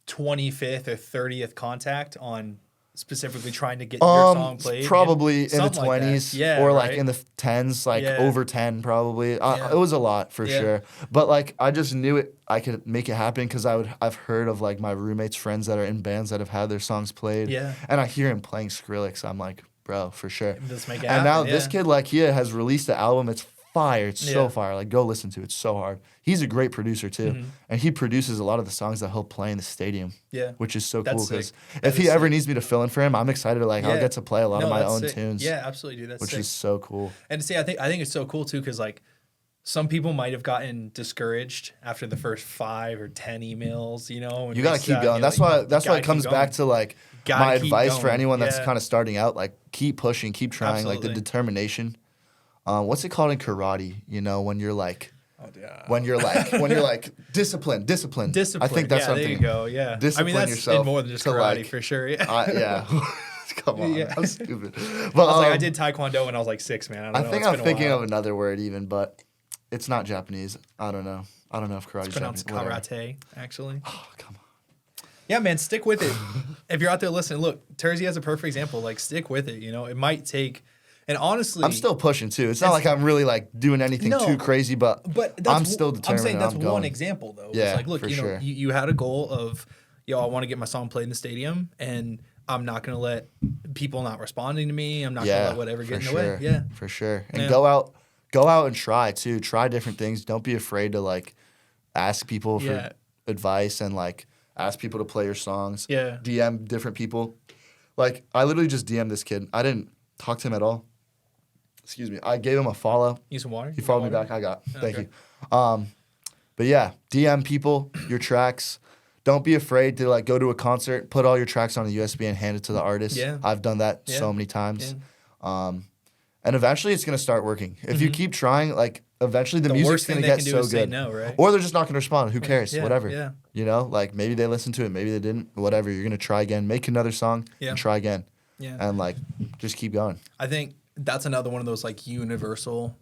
25th or 30th contact on specifically trying to get your song played? Probably in the 20s or like in the 10s, like over 10 probably. It was a lot for sure. But like I just knew I could make it happen because I've heard of like my roommates' friends that are in bands that have had their songs played. Yeah. And I hear him playing Skrillex. I'm like, bro, for sure. Let's make it happen. And now this kid like he has released the album. It's fire. It's so fire. Like, go listen to it. It's so hard. He's a great producer too, and he produces a lot of the songs that he'll play in the stadium. Yeah, which is so cool because if he ever needs me to fill in for him, I'm excited. Like, I'll get to play a lot of my own tunes. Yeah, absolutely, dude. That's which is so cool. And see, I think it's so cool too because like some people might have gotten discouraged after the first 5 or 10 emails. You know, you gotta keep going. That's why it comes back to like my advice for anyone that's kind of starting out. Like, keep pushing, keep trying. Like the determination. What's it called in karate? You know, when you're like, when you're like discipline. I think that's something. There you go. Yeah. Discipline that's yourself in more than just karate for sure. Yeah. Yeah. Come on, I'm stupid. But I did Taekwondo when I was like 6, man. I think I'm thinking of another word even, but it's not Japanese. I don't know if karate is pronounced Japanese. karate, actually. Oh, come on. Yeah, man, stick with it. If you're out there listening, look, Terzi has a perfect example. Like, stick with it. You know, it might take. And honestly, I'm still pushing too. It's not like I'm really like doing anything too crazy, but I'm still determined. I'm saying that's one example though. Yeah, it's like, look, you know, you had a goal of, I want to get my song played in the stadium, and I'm not gonna let people not responding to me. I'm not gonna let whatever get in the way. Yeah, for sure. And go out and try too. Try different things. Don't be afraid to like ask people for advice and like ask people to play your songs. Yeah, DM different people. Like, I literally just DM'd this kid. I didn't talk to him at all. Excuse me. I gave him a follow. Need some water? He followed me back. I got. Thank you. But yeah, DM people your tracks. Don't be afraid to like go to a concert, put all your tracks on a USB and hand it to the artist. Yeah. I've done that so many times. Yeah. And eventually it's going to start working. If you keep trying, like, eventually the music's going to get so good. Say no, right? Or they're just not going to respond. Who cares? Yeah, Whatever. yeah. You know, like, maybe they listened to it, maybe they didn't. Whatever. You're going to try again. Make another song and try again. Yeah. And, like, just keep going. I think that's another one of those, like, universal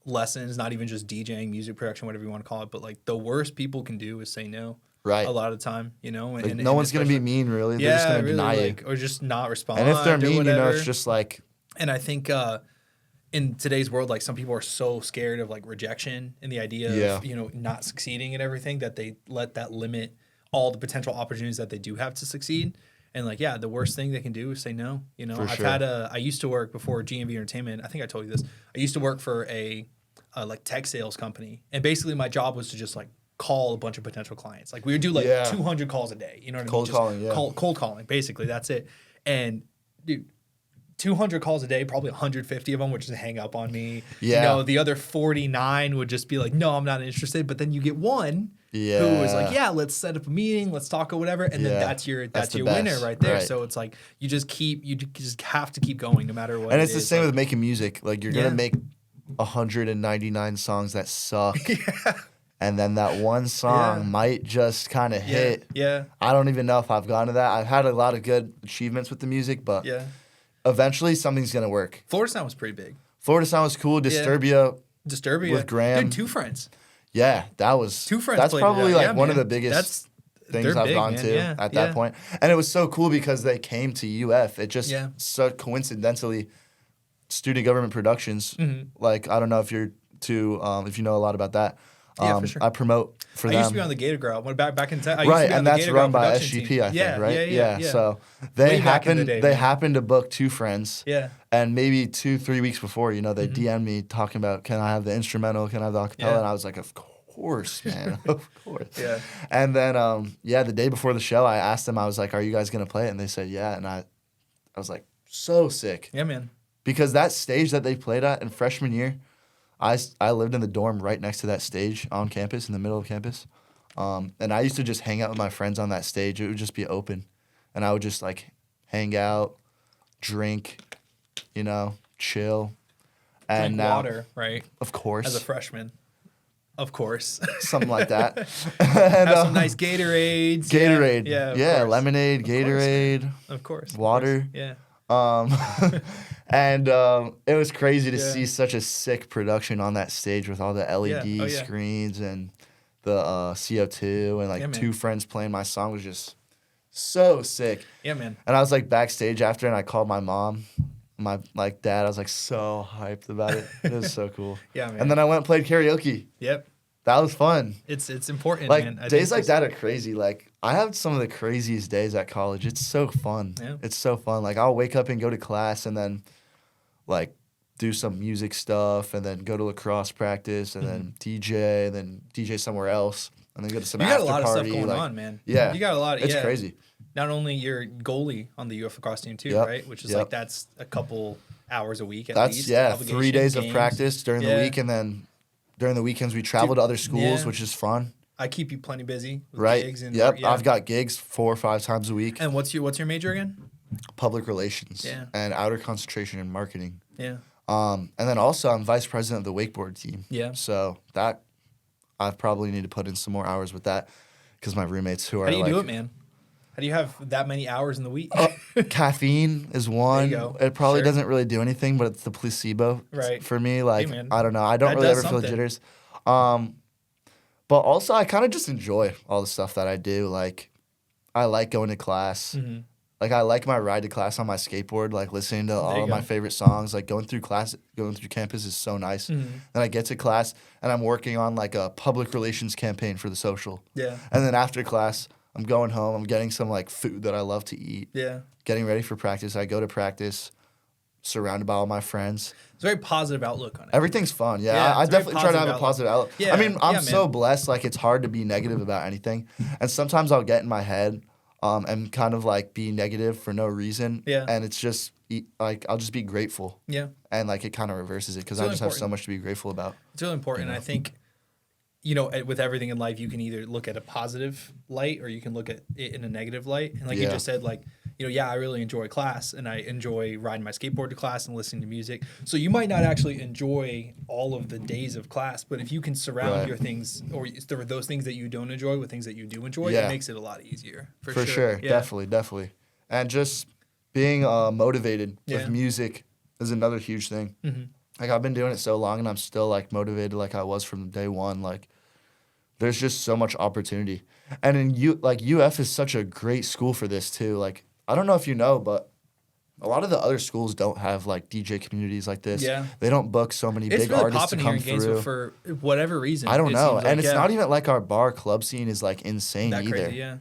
lessons, not even just DJing, music production, whatever you want to call it, but, like, the worst people can do is say no. Right. A lot of the time, you know? Like, no one's going to be mean, really. They're just going to deny you. Or just not respond. And if they're mean, you know, it's just like... And I think in today's world, like, some people are so scared of, like, rejection and the idea of, you know, not succeeding and everything that they let that limit all the potential opportunities that they do have to succeed. And, like, yeah, the worst thing they can do is say no. You know, I used to work before GMV Entertainment. I think I told you this. I used to work for a like, tech sales company. And basically my job was to just, like, call a bunch of potential clients. Like, we would do, like, 200 calls a day. You know what I mean? Cold calling, basically. That's it. And, dude, 200 calls a day, probably 150 of them would just hang up on me. Yeah. You know, the other 49 would just be like, no, I'm not interested. But then you get one who was like, yeah, let's set up a meeting, let's talk or whatever. And then that's your winner right there. Right. So it's like, you just have to keep going no matter what. And it's the same with making music. Like, you're going to make 199 songs that suck. And then that one song might just kind of hit. Yeah. I don't even know if I've gone to that. I've had a lot of good achievements with the music, but eventually something's going to work. Florida Sound was pretty big. Florida Sound was cool. Disturbia with Graham. Dude, Two Friends. Yeah, that was... Two Friends. That's probably like one of the biggest things I've gone to at that point. And it was so cool because they came to UF. It just so coincidentally, Student Government Productions, like, I don't know if you're if you know a lot of about that. Yeah, for sure. I promote for them. I used to be on the Gator Growl. Back in time. Right, and that's run by SGP, I think, right? Yeah. So they happened to book Two Friends. Yeah. And maybe 2-3 weeks before, you know, they DM'd me talking about, can I have the instrumental? Can I have the acapella? Yeah. And I was like, of course, man. Of course. Yeah. And then, the day before the show, I asked them, I was like, are you guys going to play it? And they said, yeah. And I was like, so sick. Yeah, man. Because that stage that they played at in freshman year, I lived in the dorm right next to that stage on campus, in the middle of campus. And I used to just hang out with my friends on that stage. It would just be open. And I would just, like, hang out, drink, you know, chill. And drink water, right? Of course. As a freshman. Of course. Something like that. And, have some nice Gatorades. Gatorade. Yeah, lemonade, Gatorade. Of course. Water. Yeah. And it was crazy to see such a sick production on that stage with all the LED screens and the CO2 and, like, Two Friends playing my song was just so sick. Yeah, man. And I was, like, backstage after, and I called my mom, my, like, dad. I was, like, so hyped about it. It was so cool. Yeah, man. And then I went and played karaoke. Yep. That was fun. It's important, like, man. Days like that are crazy. Like, I have some of the craziest days at college. It's so fun. Yeah. It's so fun. Like, I'll wake up and go to class and then, like, do some music stuff and then go to lacrosse practice and then DJ somewhere else and then go to some after party. You got a lot of stuff going on, man. Yeah. You got a lot. It's crazy. Not only you're goalie on the UF lacrosse team too, right? Which is like, that's a couple hours a week at least. That's 3 days of practice during the week, and then during the weekends we travel to other schools, which is fun. I keep you plenty busy with gigs. And I've got gigs 4 or 5 times a week. And what's your major again? Public relations and outer concentration in marketing. Yeah. And then also I'm vice president of the wakeboard team. Yeah. So that I probably need to put in some more hours with that because my roommates who are How do you do it, man? How do you have that many hours in the week? Caffeine is one. There you go. It probably doesn't really do anything, but it's the placebo for me. Like, I don't know. I don't really ever feel jitters. But also I kind of just enjoy all the stuff that I do. Like, I like going to class. Mm-hmm. Like, I like my ride to class on my skateboard, like listening to all of my favorite songs. Like, going through campus is so nice. Mm-hmm. Then I get to class, and I'm working on, like, a public relations campaign for the social. Yeah. And then after class, I'm going home. I'm getting some, like, food that I love to eat. Yeah. Getting ready for practice. I go to practice, surrounded by all my friends. It's a very positive outlook on it. Everything's fun. Yeah, I definitely try to have a positive outlook. Yeah. I mean, I'm so blessed. Like, it's hard to be negative about anything. And sometimes I'll get in my head and kind of, like, be negative for no reason. Yeah. And it's just, like, I'll just be grateful. Yeah. And, like, it kind of reverses it because I just have so much to be grateful about. It's really important. I think, you know, with everything in life, you can either look at a positive light or you can look at it in a negative light. And like you just said, like, I really enjoy class and I enjoy riding my skateboard to class and listening to music. So you might not actually enjoy all of the days of class, but if you can surround your things or those things that you don't enjoy with things that you do enjoy, it makes it a lot easier. For sure. Yeah. Definitely. And just being motivated with music is another huge thing. Mm-hmm. Like, I've been doing it so long and I'm still like motivated like I was from day one. Like, there's just so much opportunity. And UF is such a great school for this too. Like, I don't know if you know, but a lot of the other schools don't have like DJ communities like this. Yeah. They don't book so many It's big really artists to popping come here in Gainesville through. for whatever reason. I don't know. Like, And it's not even like our bar club scene is like insane that either. crazy, yeah.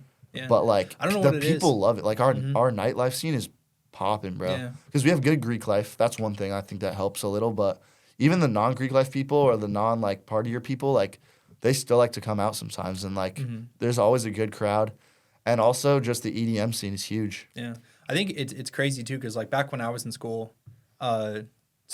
But like, I don't know the what it is. people love it. Like, our nightlife scene is popping, bro. Yeah. Because we have good Greek life. That's one thing I think that helps a little. But even the non-Greek life people or the non-like partier people, like, they still like to come out sometimes. And like, there's always a good crowd. And also just the EDM scene is huge. Yeah. I think it's crazy too, because like back when I was in school, so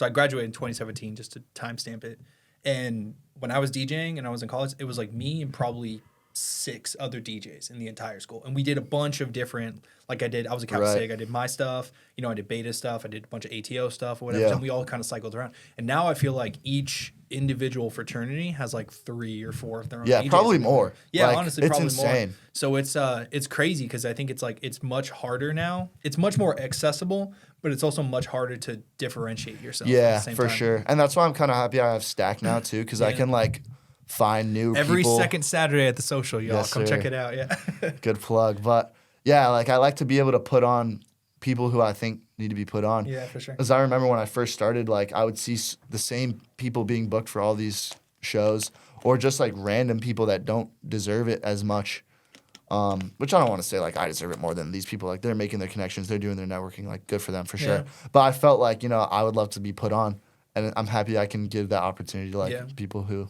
I graduated in 2017, just to timestamp it. And when I was DJing and I was in college, it was like me and probably 6 other DJs in the entire school. And we did a bunch of different, like I was a Cap Sig, I did my stuff, I did beta stuff, I did a bunch of ATO stuff or whatever. Yeah. And we all kind of cycled around. And now I feel like each individual fraternity has like 3 or 4 of their own DJs. Probably more. Yeah, like, honestly, it's probably insane. more. So it's crazy because I think it's much harder now. It's much more accessible, but it's also much harder to differentiate yourself. Yeah, at the same for time. sure. And that's why I'm kind of happy I have Stack now too, because I can like find new Every people. second Saturday at the social, y'all. Yes, Come sir. check it out. Yeah. Good plug. But yeah, like, I like to be able to put on people who I think need to be put on. Yeah, for sure. Because I remember when I first started, like, I would see the same people being booked for all these shows, or just like random people that don't deserve it as much. Which I don't want to say like I deserve it more than these people. Like, they're making their connections, they're doing their networking. Like, good for them for sure. But I felt like I would love to be put on, and I'm happy I can give that opportunity to like people who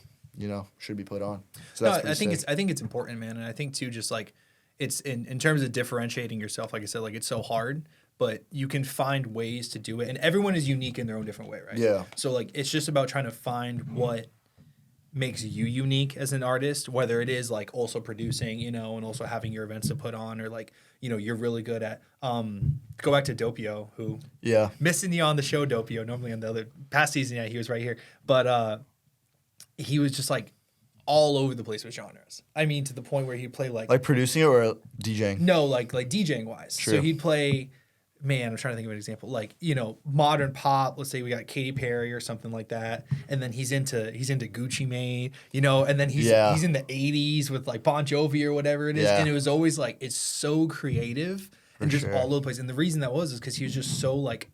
should be put on. So that's I think it's important, man, and I think too, just like it's in terms of differentiating yourself. Like I said, like, it's so hard, but you can find ways to do it, and everyone is unique in their own different way, right? Yeah. So like, it's just about trying to find what makes you unique as an artist, whether it is like also producing, and also having your events to put on, or like, you're really good at, go back to Dopio, who missing you on the show, Dopio, normally on the other past season, he was right here, but he was just like all over the place with genres. I mean, to the point where he'd play like producing it or DJing? No, like DJing wise. True. So he'd play, man, I'm trying to think of an example. Like, modern pop, let's say we got Katy Perry or something like that. And then he's into Gucci Mane, and then he's in the 80s with like Bon Jovi or whatever it is. Yeah. And it was always like, it's so creative and just all over the place. And the reason that was is because he was just so like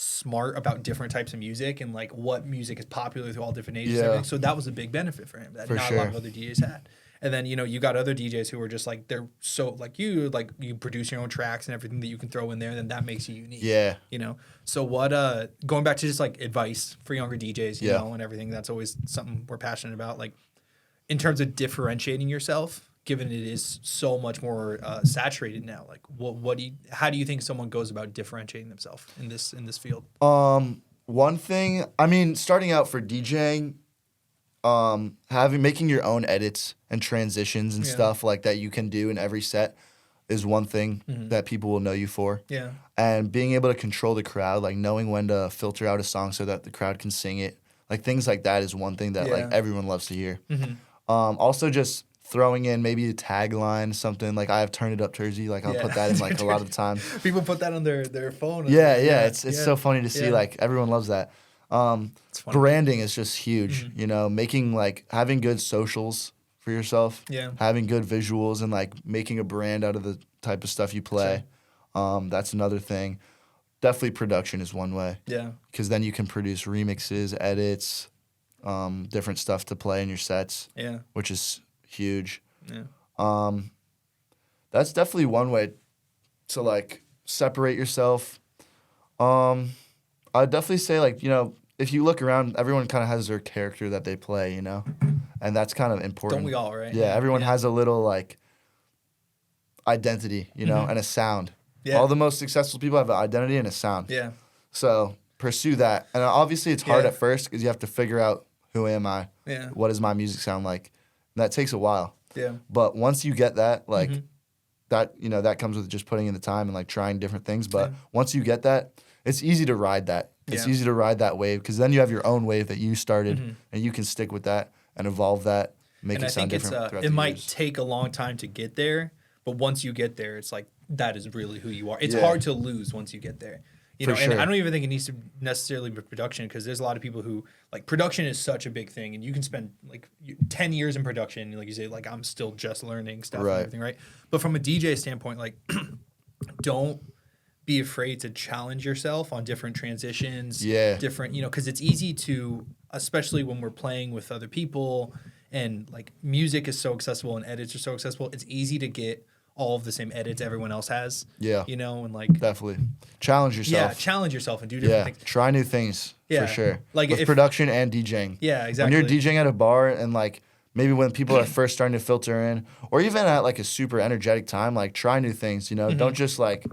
smart about different types of music and like what music is popular through all different ages and everything. So that was a big benefit for him that not a lot of other DJs had. And then, you got other DJs who were just like, they're so like you produce your own tracks and everything that you can throw in there, and then that makes you unique. Yeah. So what, going back to just like advice for younger DJs, you know, and everything, that's always something we're passionate about. Like, in terms of differentiating yourself, given it is so much more saturated now, like how do you think someone goes about differentiating themselves in this field? One thing, I mean, starting out for DJing, making your own edits and transitions and stuff like that you can do in every set is one thing that people will know you for. Yeah. And being able to control the crowd, like knowing when to filter out a song so that the crowd can sing it, like things like that is one thing that like everyone loves to hear. Also just throwing in maybe a tagline, something like I have Turn It Up Terzi, like I'll put that in like a lot of the time. People put that on their phone. It's so funny to see, like everyone loves that. Branding is just huge, making like having good socials for yourself, having good visuals and like making a brand out of the type of stuff you play. That's another thing. Definitely production is one way. Yeah. Because then you can produce remixes, edits, different stuff to play in your sets. Yeah. Which is huge. Yeah. That's definitely one way to like separate yourself. I'd definitely say like, if you look around, everyone kind of has their character that they play, and that's kind of important. Don't we all, right? Yeah, everyone has a little like identity, and a sound. Yeah. All the most successful people have an identity and a sound. Yeah. So pursue that. And obviously it's hard at first because you have to figure out who am I? Yeah. What does my music sound like? And that takes a while. Yeah. But once you get that, like that, you know, that comes with just putting in the time and like trying different things. But once you get that, it's easy to ride that. It's easy to ride that wave because then you have your own wave that you started and you can stick with that and evolve that, make it sound different. It might take a long time to get there, but once you get there, it's like that is really who you are. It's hard to lose once you get there. You know, and I don't even think it needs to necessarily be production because there's a lot of people who like production is such a big thing and you can spend like 10 years in production. Like you say, like I'm still just learning stuff and everything, right? But from a DJ standpoint, like don't be afraid to challenge yourself on different transitions, different, you know, because it's easy to, especially when we're playing with other people and like music is so accessible and edits are so accessible, it's easy to get all of the same edits everyone else has. Yeah. You know, and like definitely challenge yourself. Yeah, challenge yourself and do different things. Try new things for sure. Like with production and DJing. Yeah, exactly. When you're DJing at a bar and like maybe when people are first starting to filter in, or even at like a super energetic time, like try new things, you know? Don't just like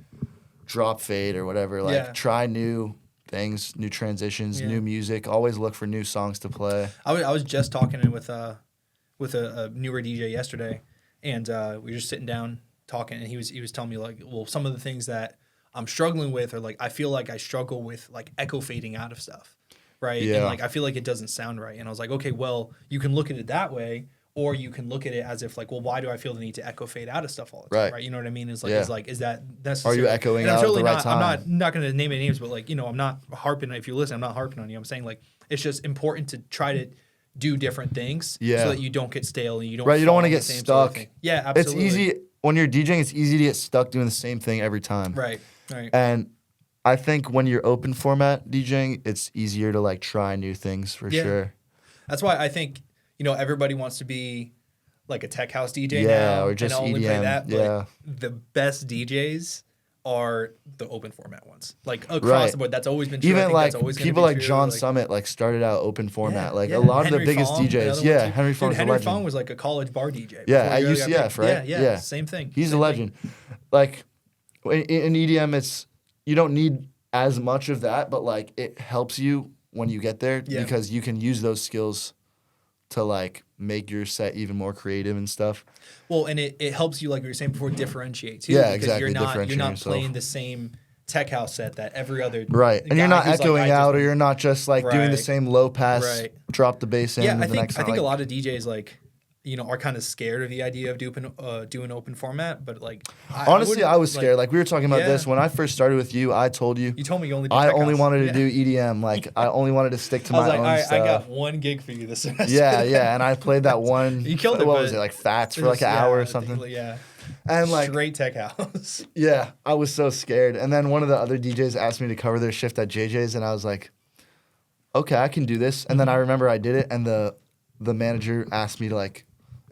drop fade or whatever. Like try new things, new transitions, new music. Always look for new songs to play. I was just talking with a newer DJ yesterday and we were just sitting down talking and he was telling me like, well, some of the things that I'm struggling with are like I feel like I struggle with like echo fading out of stuff, right? And like I feel like it doesn't sound right. And I was like, okay, well, you can look at it that way, or you can look at it as if like, well, why do I feel the need to echo fade out of stuff all the time, right? You know what I mean? Is that necessary? Are you echoing out at the right time? I'm not going to name any names, but like, you know, I'm not harping. If you listen, I'm not harping on you. I'm saying like it's just important to try to do different things so that you don't get stale and you don't you don't want to get stuck. Sort of yeah, absolutely. It's easy when you're DJing. It's easy to get stuck doing the same thing every time. Right. And I think when you're open format DJing, it's easier to like try new things for sure. That's why I think, you know, everybody wants to be like a tech house DJ now or just and only EDM. play that. But the best DJs are the open format ones. Like across the board. That's always been true. Even like people like true. John Summit like started out open format. Like a lot Henry of the biggest Fong, DJs. Henry Fong's a legend. Henry Fong was like a college bar DJ. At UCF, right? Yeah. Same thing. He's a legend. Like in EDM, it's you don't need as much of that, but like it helps you when you get there because you can use those skills to like make your set even more creative and stuff. Well, and it helps you, like we were saying before, differentiate too. Yeah, because exactly. You're not playing the same tech house set that every other and you're not echoing out, or you're not just like doing the same low pass, drop the bass in. Yeah, I think a lot of DJs like, you know, are kind of scared of the idea of doing open format, but like honestly, I was scared. Like we were talking about this when I first started with you. I told you. You told me you only. I only wanted to do EDM. Like I only wanted to stick to my own all right, stuff. I got one gig for you this semester. Yeah, and I played that one. You killed it. What was it like Fats for like an hour or something? And like straight tech house. Yeah, I was so scared. And then one of the other DJs asked me to cover their shift at JJ's, and I was like, okay, I can do this. And then I remember I did it, and the manager asked me to like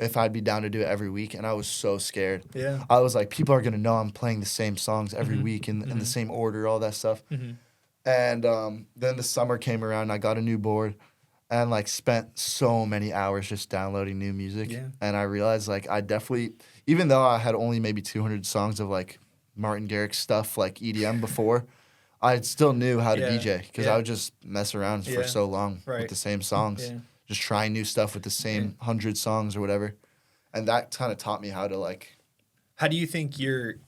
if I'd be down to do it every week, and I was so scared. Yeah. I was like, people are gonna know I'm playing the same songs every week in the same order, all that stuff. And then the summer came around, and I got a new board, and like spent so many hours just downloading new music. Yeah. And I realized like I definitely, even though I had only maybe 200 songs of like Martin Garrix stuff like EDM before, I still knew how to DJ because I would just mess around for so long with the same songs. Yeah. Just trying new stuff with the same 100 songs or whatever. And that kind of taught me how to like. How do you think your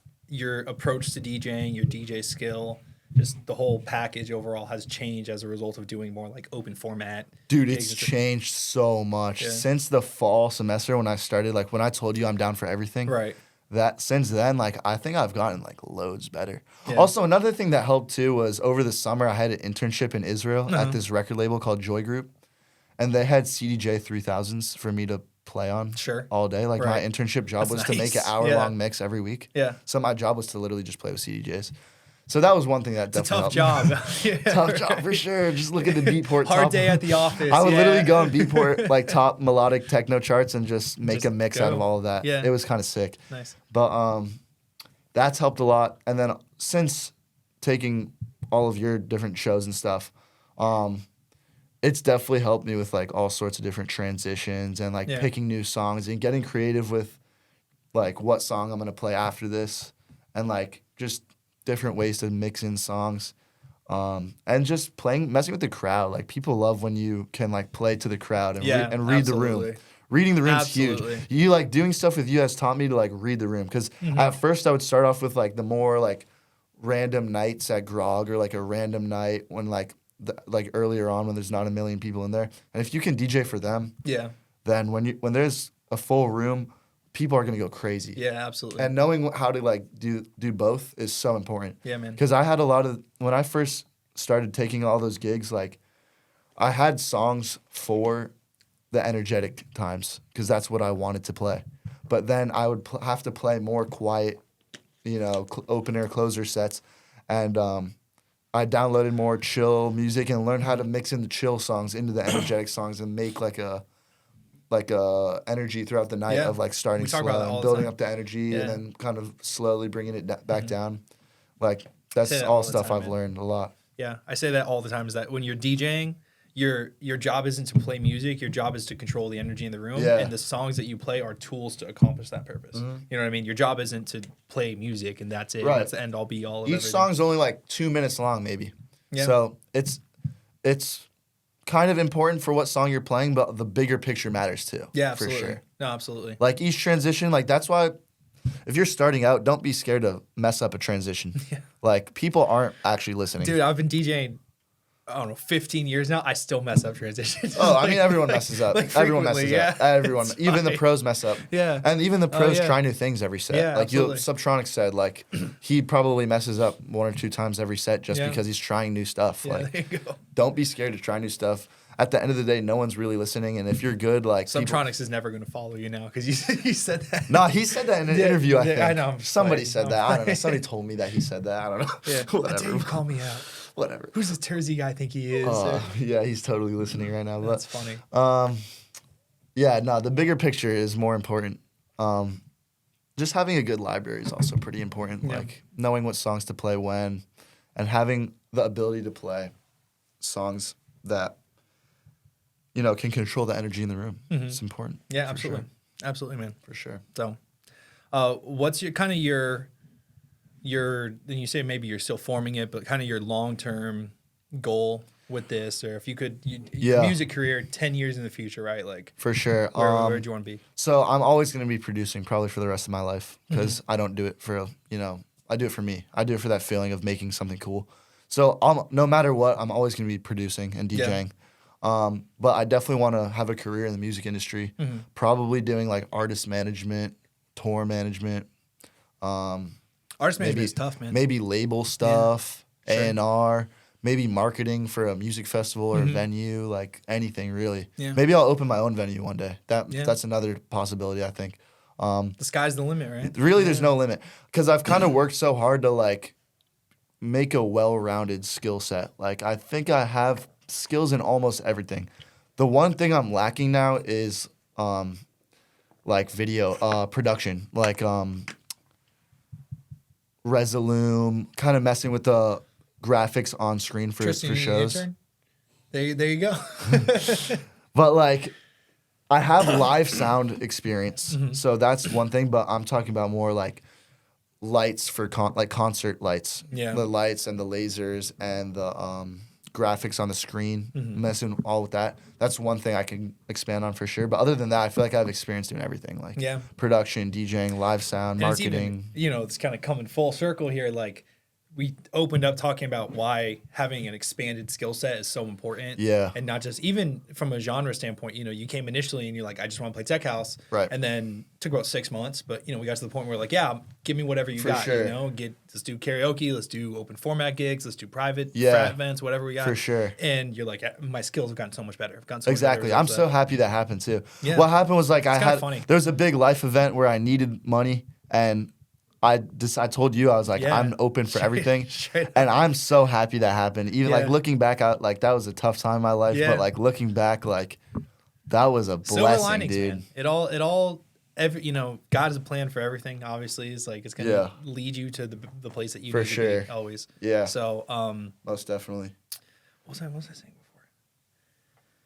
approach to DJing, your DJ skill, just the whole package overall has changed as a result of doing more like open format? Dude, it's changed so much. Since the fall semester when I started, like when I told you I'm down for everything. Right. That since then, like I think I've gotten like loads better. Yeah. Also, another thing that helped too was over the summer I had an internship in Israel at this record label called Joy Group. And they had CDJ 3000s for me to play on all day. Like my internship job was to make an hour-long mix every week. Yeah. So my job was to literally just play with CDJs. So that was one thing that definitely helped. Tough job. Tough job for sure. Just look at the Beatport. Hard day at the office. I would literally go on Beatport, like top melodic techno charts and just make a mix out of all of that. Yeah. It was kind of sick. Nice. But that's helped a lot. And then since taking all of your different shows and stuff, it's definitely helped me with like all sorts of different transitions and like picking new songs and getting creative with like what song I'm gonna play after this and like just different ways to mix in songs and just messing with the crowd. Like people love when you can like play to the crowd and read the room. reading the room's Absolutely. huge. You like doing stuff with you has taught me to like read the room because at first I would start off with like the more like random nights at Grog or like a random night when like earlier on when there's not a million people in there, and if you can DJ for them, then when there's a full room, people are gonna go crazy. Yeah, absolutely. And knowing how to like do both is so important. Yeah, man. Because I had a lot of when I first started taking all those gigs, like I had songs for the energetic times because that's what I wanted to play, but then I would have to play more quiet, opener closer sets, and I downloaded more chill music and learned how to mix in the chill songs into the energetic songs and make like a energy throughout the night of like starting slow and building up the energy and then kind of slowly bringing it back down. Like that's all stuff I've learned a lot. Yeah, I say that all the time is that when you're DJing, your job isn't to play music. Your job is to control the energy in the room, and the songs that you play are tools to accomplish that purpose. You know what I mean? Your job isn't to play music, and that's it. Right. That's the end all be all of everything. Each song's only like 2 minutes long, maybe. Yeah. So it's kind of important for what song you're playing, but the bigger picture matters too. Yeah, absolutely. For sure. No, absolutely. Like each transition, like that's why if you're starting out, don't be scared to mess up a transition. Like people aren't actually listening. Dude, I've been DJing, I don't know, 15 years now. I still mess up transitions. Oh, I mean, everyone messes up. Everyone messes up. Everyone. Even the pros mess up. Yeah. And even the pros try new things every set. Yeah, like Subtronic said, like he probably messes up 1 or 2 times every set just because he's trying new stuff. Yeah, like, there you go. Don't be scared to try new stuff. At the end of the day, no one's really listening, and if you're good, like Subtronics is never going to follow you now because you said that. No, he said that in an interview. I think I know. Somebody said that. I don't know. Somebody told me that he said that. I don't know. Yeah. Whatever. You call me out. Whatever. Who's this Terzi guy think he is? Yeah, he's totally listening right now. That's funny. Yeah, no, the bigger picture is more important. Just having a good library is also pretty important. Like knowing what songs to play when, and having the ability to play songs that can control the energy in the room. It's important. Yeah, absolutely. Sure. Absolutely, man. For sure. So, what's your kind of your then you say maybe you're still forming it, but kind of your long-term goal with this, or if you could, music career 10 years in the future, right? Like for sure. Where do you want to be? So I'm always going to be producing probably for the rest of my life because I don't do it for, I do it for me. I do it for that feeling of making something cool. So no matter what, I'm always going to be producing and DJing. But I definitely want to have a career in the music industry, probably doing like artist management, tour management. Artist management is tough, man. Maybe label stuff, A&R, maybe marketing for a music festival or a venue, like anything really. Yeah. Maybe I'll open my own venue one day. That's another possibility, I think. The sky's the limit, right? Really, there's no limit because I've kind of worked so hard to like make a well-rounded skill set. Like I think I have skills in almost everything. The one thing I'm lacking now is like video production, like Resolume, kind of messing with the graphics on screen for shows. There you go. But like I have live sound experience, so that's one thing. But I'm talking about more like lights for like concert lights, the lights and the lasers and the graphics on the screen, messing all with that. That's one thing I can expand on for sure. But other than that, I feel like I have experience doing everything, like production, DJing, live sound, marketing. It's even, it's kind of coming full circle here. Like we opened up talking about why having an expanded skill set is so important. Yeah. And not just even from a genre standpoint, you came initially and you're like, I just want to play tech house. Right. And then took about 6 months, but we got to the point where we're like, yeah, give me whatever you got. Sure. Let's do karaoke, let's do open format gigs, let's do private frat events, whatever we got. For sure. And you're like, my skills have gotten so much better. Exactly. I'm so happy that happened too. Yeah. What happened was like there was a big life event where I needed money and I told you, I was like, I'm open for everything. And I'm so happy that happened. Even like looking back out, like that was a tough time in my life, but like looking back, like that was a blessing, silver linings, dude. Man. It all God has a plan for everything, obviously. It's like, it's going to lead you to the place that you need to be always. Yeah. So, most definitely. What was I saying before?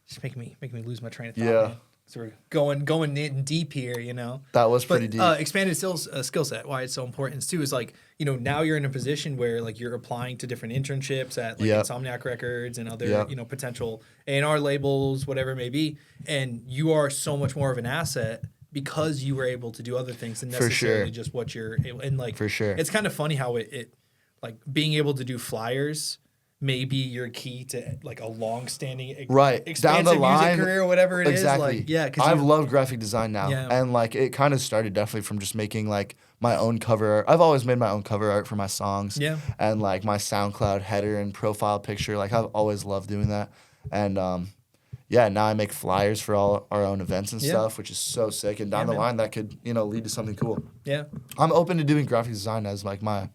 Just making me lose my train of thought. Yeah. Man. So we're going in deep here, you know. That was pretty deep. Expanded skill set. Why it's so important too is like, you know, now you're in a position where like you're applying to different internships at like Insomniac Records and other you know, potential A&R labels, whatever it may be, and you are so much more of an asset because you were able to do other things than necessarily just what you're able. And like, for sure, it's kind of funny how it like being able to do flyers may be your key to like a long-standing expansive down the line, music career or whatever it is. Like, I've loved graphic design now, and like it kind of started definitely from just making like my own cover art. I've always made my own cover art for my songs, and like my SoundCloud header and profile picture. Like I've always loved doing that, and now I make flyers for all our own events and stuff, which is so sick. And down the line, that could, you know, lead to something cool. Yeah, I'm open to doing graphic design as like my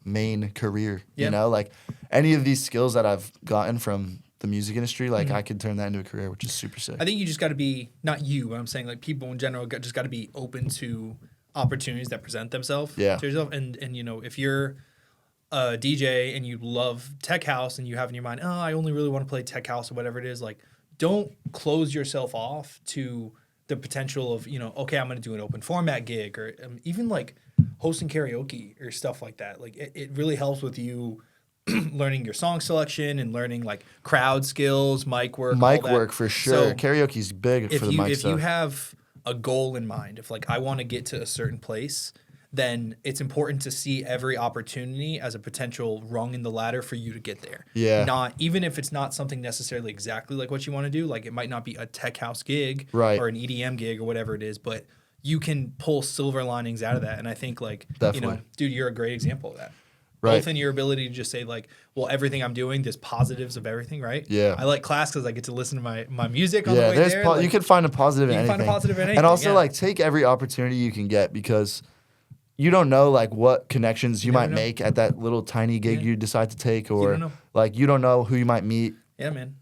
main career, you know, like any of these skills that I've gotten from the music industry, like I could turn that into a career, which is super sick. I think you just got to be, not you, but I'm saying like people in general just got to be open to opportunities that present themselves to yourself. And you know, if you're a DJ and you love tech house and you have in your mind, oh, I only really want to play tech house or whatever it is, like don't close yourself off to the potential of, you know, okay, I'm going to do an open format gig or even like hosting karaoke or stuff like that. Like it really helps with you learning your song selection and learning like crowd skills, mic work for sure. So karaoke's big for the mic stuff. If you have a goal in mind, if like I want to get to a certain place, then it's important to see every opportunity as a potential rung in the ladder for you to get there. Yeah. Not even if it's not something necessarily exactly like what you want to do, like it might not be a tech house gig or an EDM gig or whatever it is, but you can pull silver linings out of that. And I think like, you know, dude, you're a great example of that. Right. Both in your ability to just say like, well, everything I'm doing, there's positives of everything, right? Yeah. I like class because I get to listen to my music on the way there. Like, you can find a positive in anything. You can find a positive in anything. And also like take every opportunity you can get because you don't know like what connections you might make at that little tiny gig you decide to take, or like you don't know who you might meet. Yeah, man.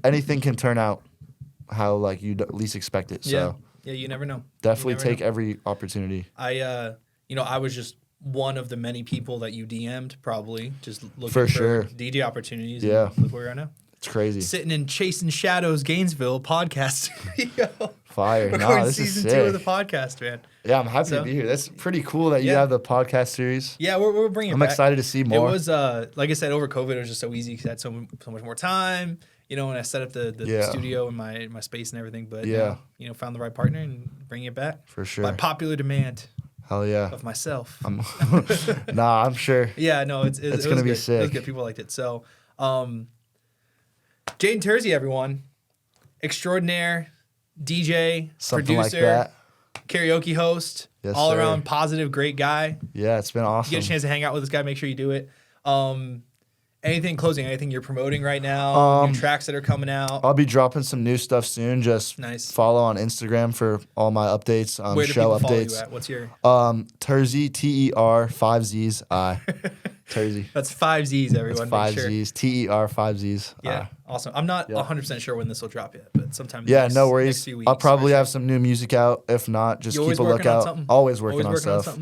Anything can turn out how like you least expect it. So yeah, you never know. Definitely take every opportunity. I was just one of the many people that you DM'd, probably just looking for DJ opportunities. Yeah, look where we are now. It's crazy. Sitting in Chasing Shadows, Gainesville podcast studio. Fire. Recording season 2 of the podcast, man. Yeah, I'm happy to be here. That's pretty cool that you have the podcast series. Yeah, we're bringing it back. I'm excited to see more. It was, like I said, over COVID, it was just so easy because I had so much more time, you know, when I set up the studio and my space and everything. But, you know, found the right partner and bringing it back. For sure. By popular demand. Hell yeah. Of myself. I'm sure. Yeah, no, it's going to be sick. It was good. People liked it. So, Jadon Terzi, everyone. Extraordinaire, DJ, something producer, like that. Karaoke host, all around positive, great guy. Yeah, it's been awesome. You get a chance to hang out with this guy, make sure you do it. Anything you're promoting right now? New tracks that are coming out? I'll be dropping some new stuff soon. Just follow on Instagram for all my updates, Where do show people updates. Follow you at? What's your Terzi, Ter 5 Z's I. Terzi. That's 5 Z's, everyone. That's 5 Z's. Ter 5 Z's. Yeah, awesome. I'm not 100% sure when this will drop yet, but sometime. No worries. Next few weeks, I'll probably have some new music out. If not, just keep a lookout. Always working on stuff.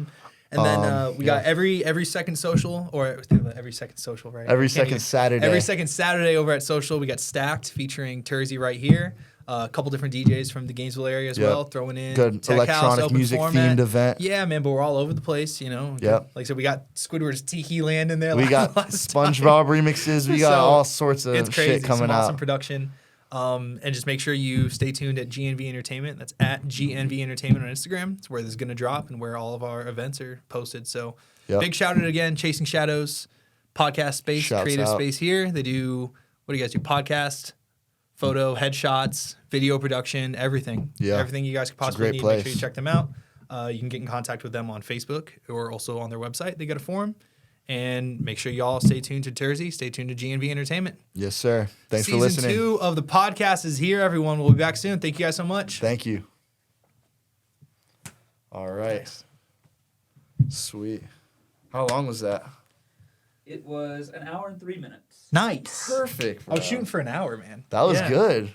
And then we got every second social, or every second social, right? Every second Saturday. Every second Saturday over at Social, we got Stacked featuring Terzi right here. A couple different DJs from the Gainesville area as well, throwing in good tech electronic house, music format. Themed event. Yeah, man, but we're all over the place, you know. Yep. Like I said, we got Squidward's Tiki Land in there. We got SpongeBob remixes. We got all sorts of shit coming out. Awesome production. And just make sure you stay tuned at GNV Entertainment. That's at GNV Entertainment on Instagram. It's where this is going to drop and where all of our events are posted. So big shout out again, Chasing Shadows podcast space, creative space here. They do, what do you guys do? Podcast, photo, headshots, video production, everything. Yeah. Everything you guys could possibly need. Make sure you check them out. You can get in contact with them on Facebook or also on their website. They got a forum. And make sure y'all stay tuned to Terzi. Stay tuned to GNV Entertainment. Yes, sir. Thanks for listening. Season 2 of the podcast is here, everyone. We'll be back soon. Thank you guys so much. Thank you. All right. Thanks. Sweet. How long was that? It was 1 hour and 3 minutes. Nice. Perfect, bro. I was shooting for an hour, man. That was good.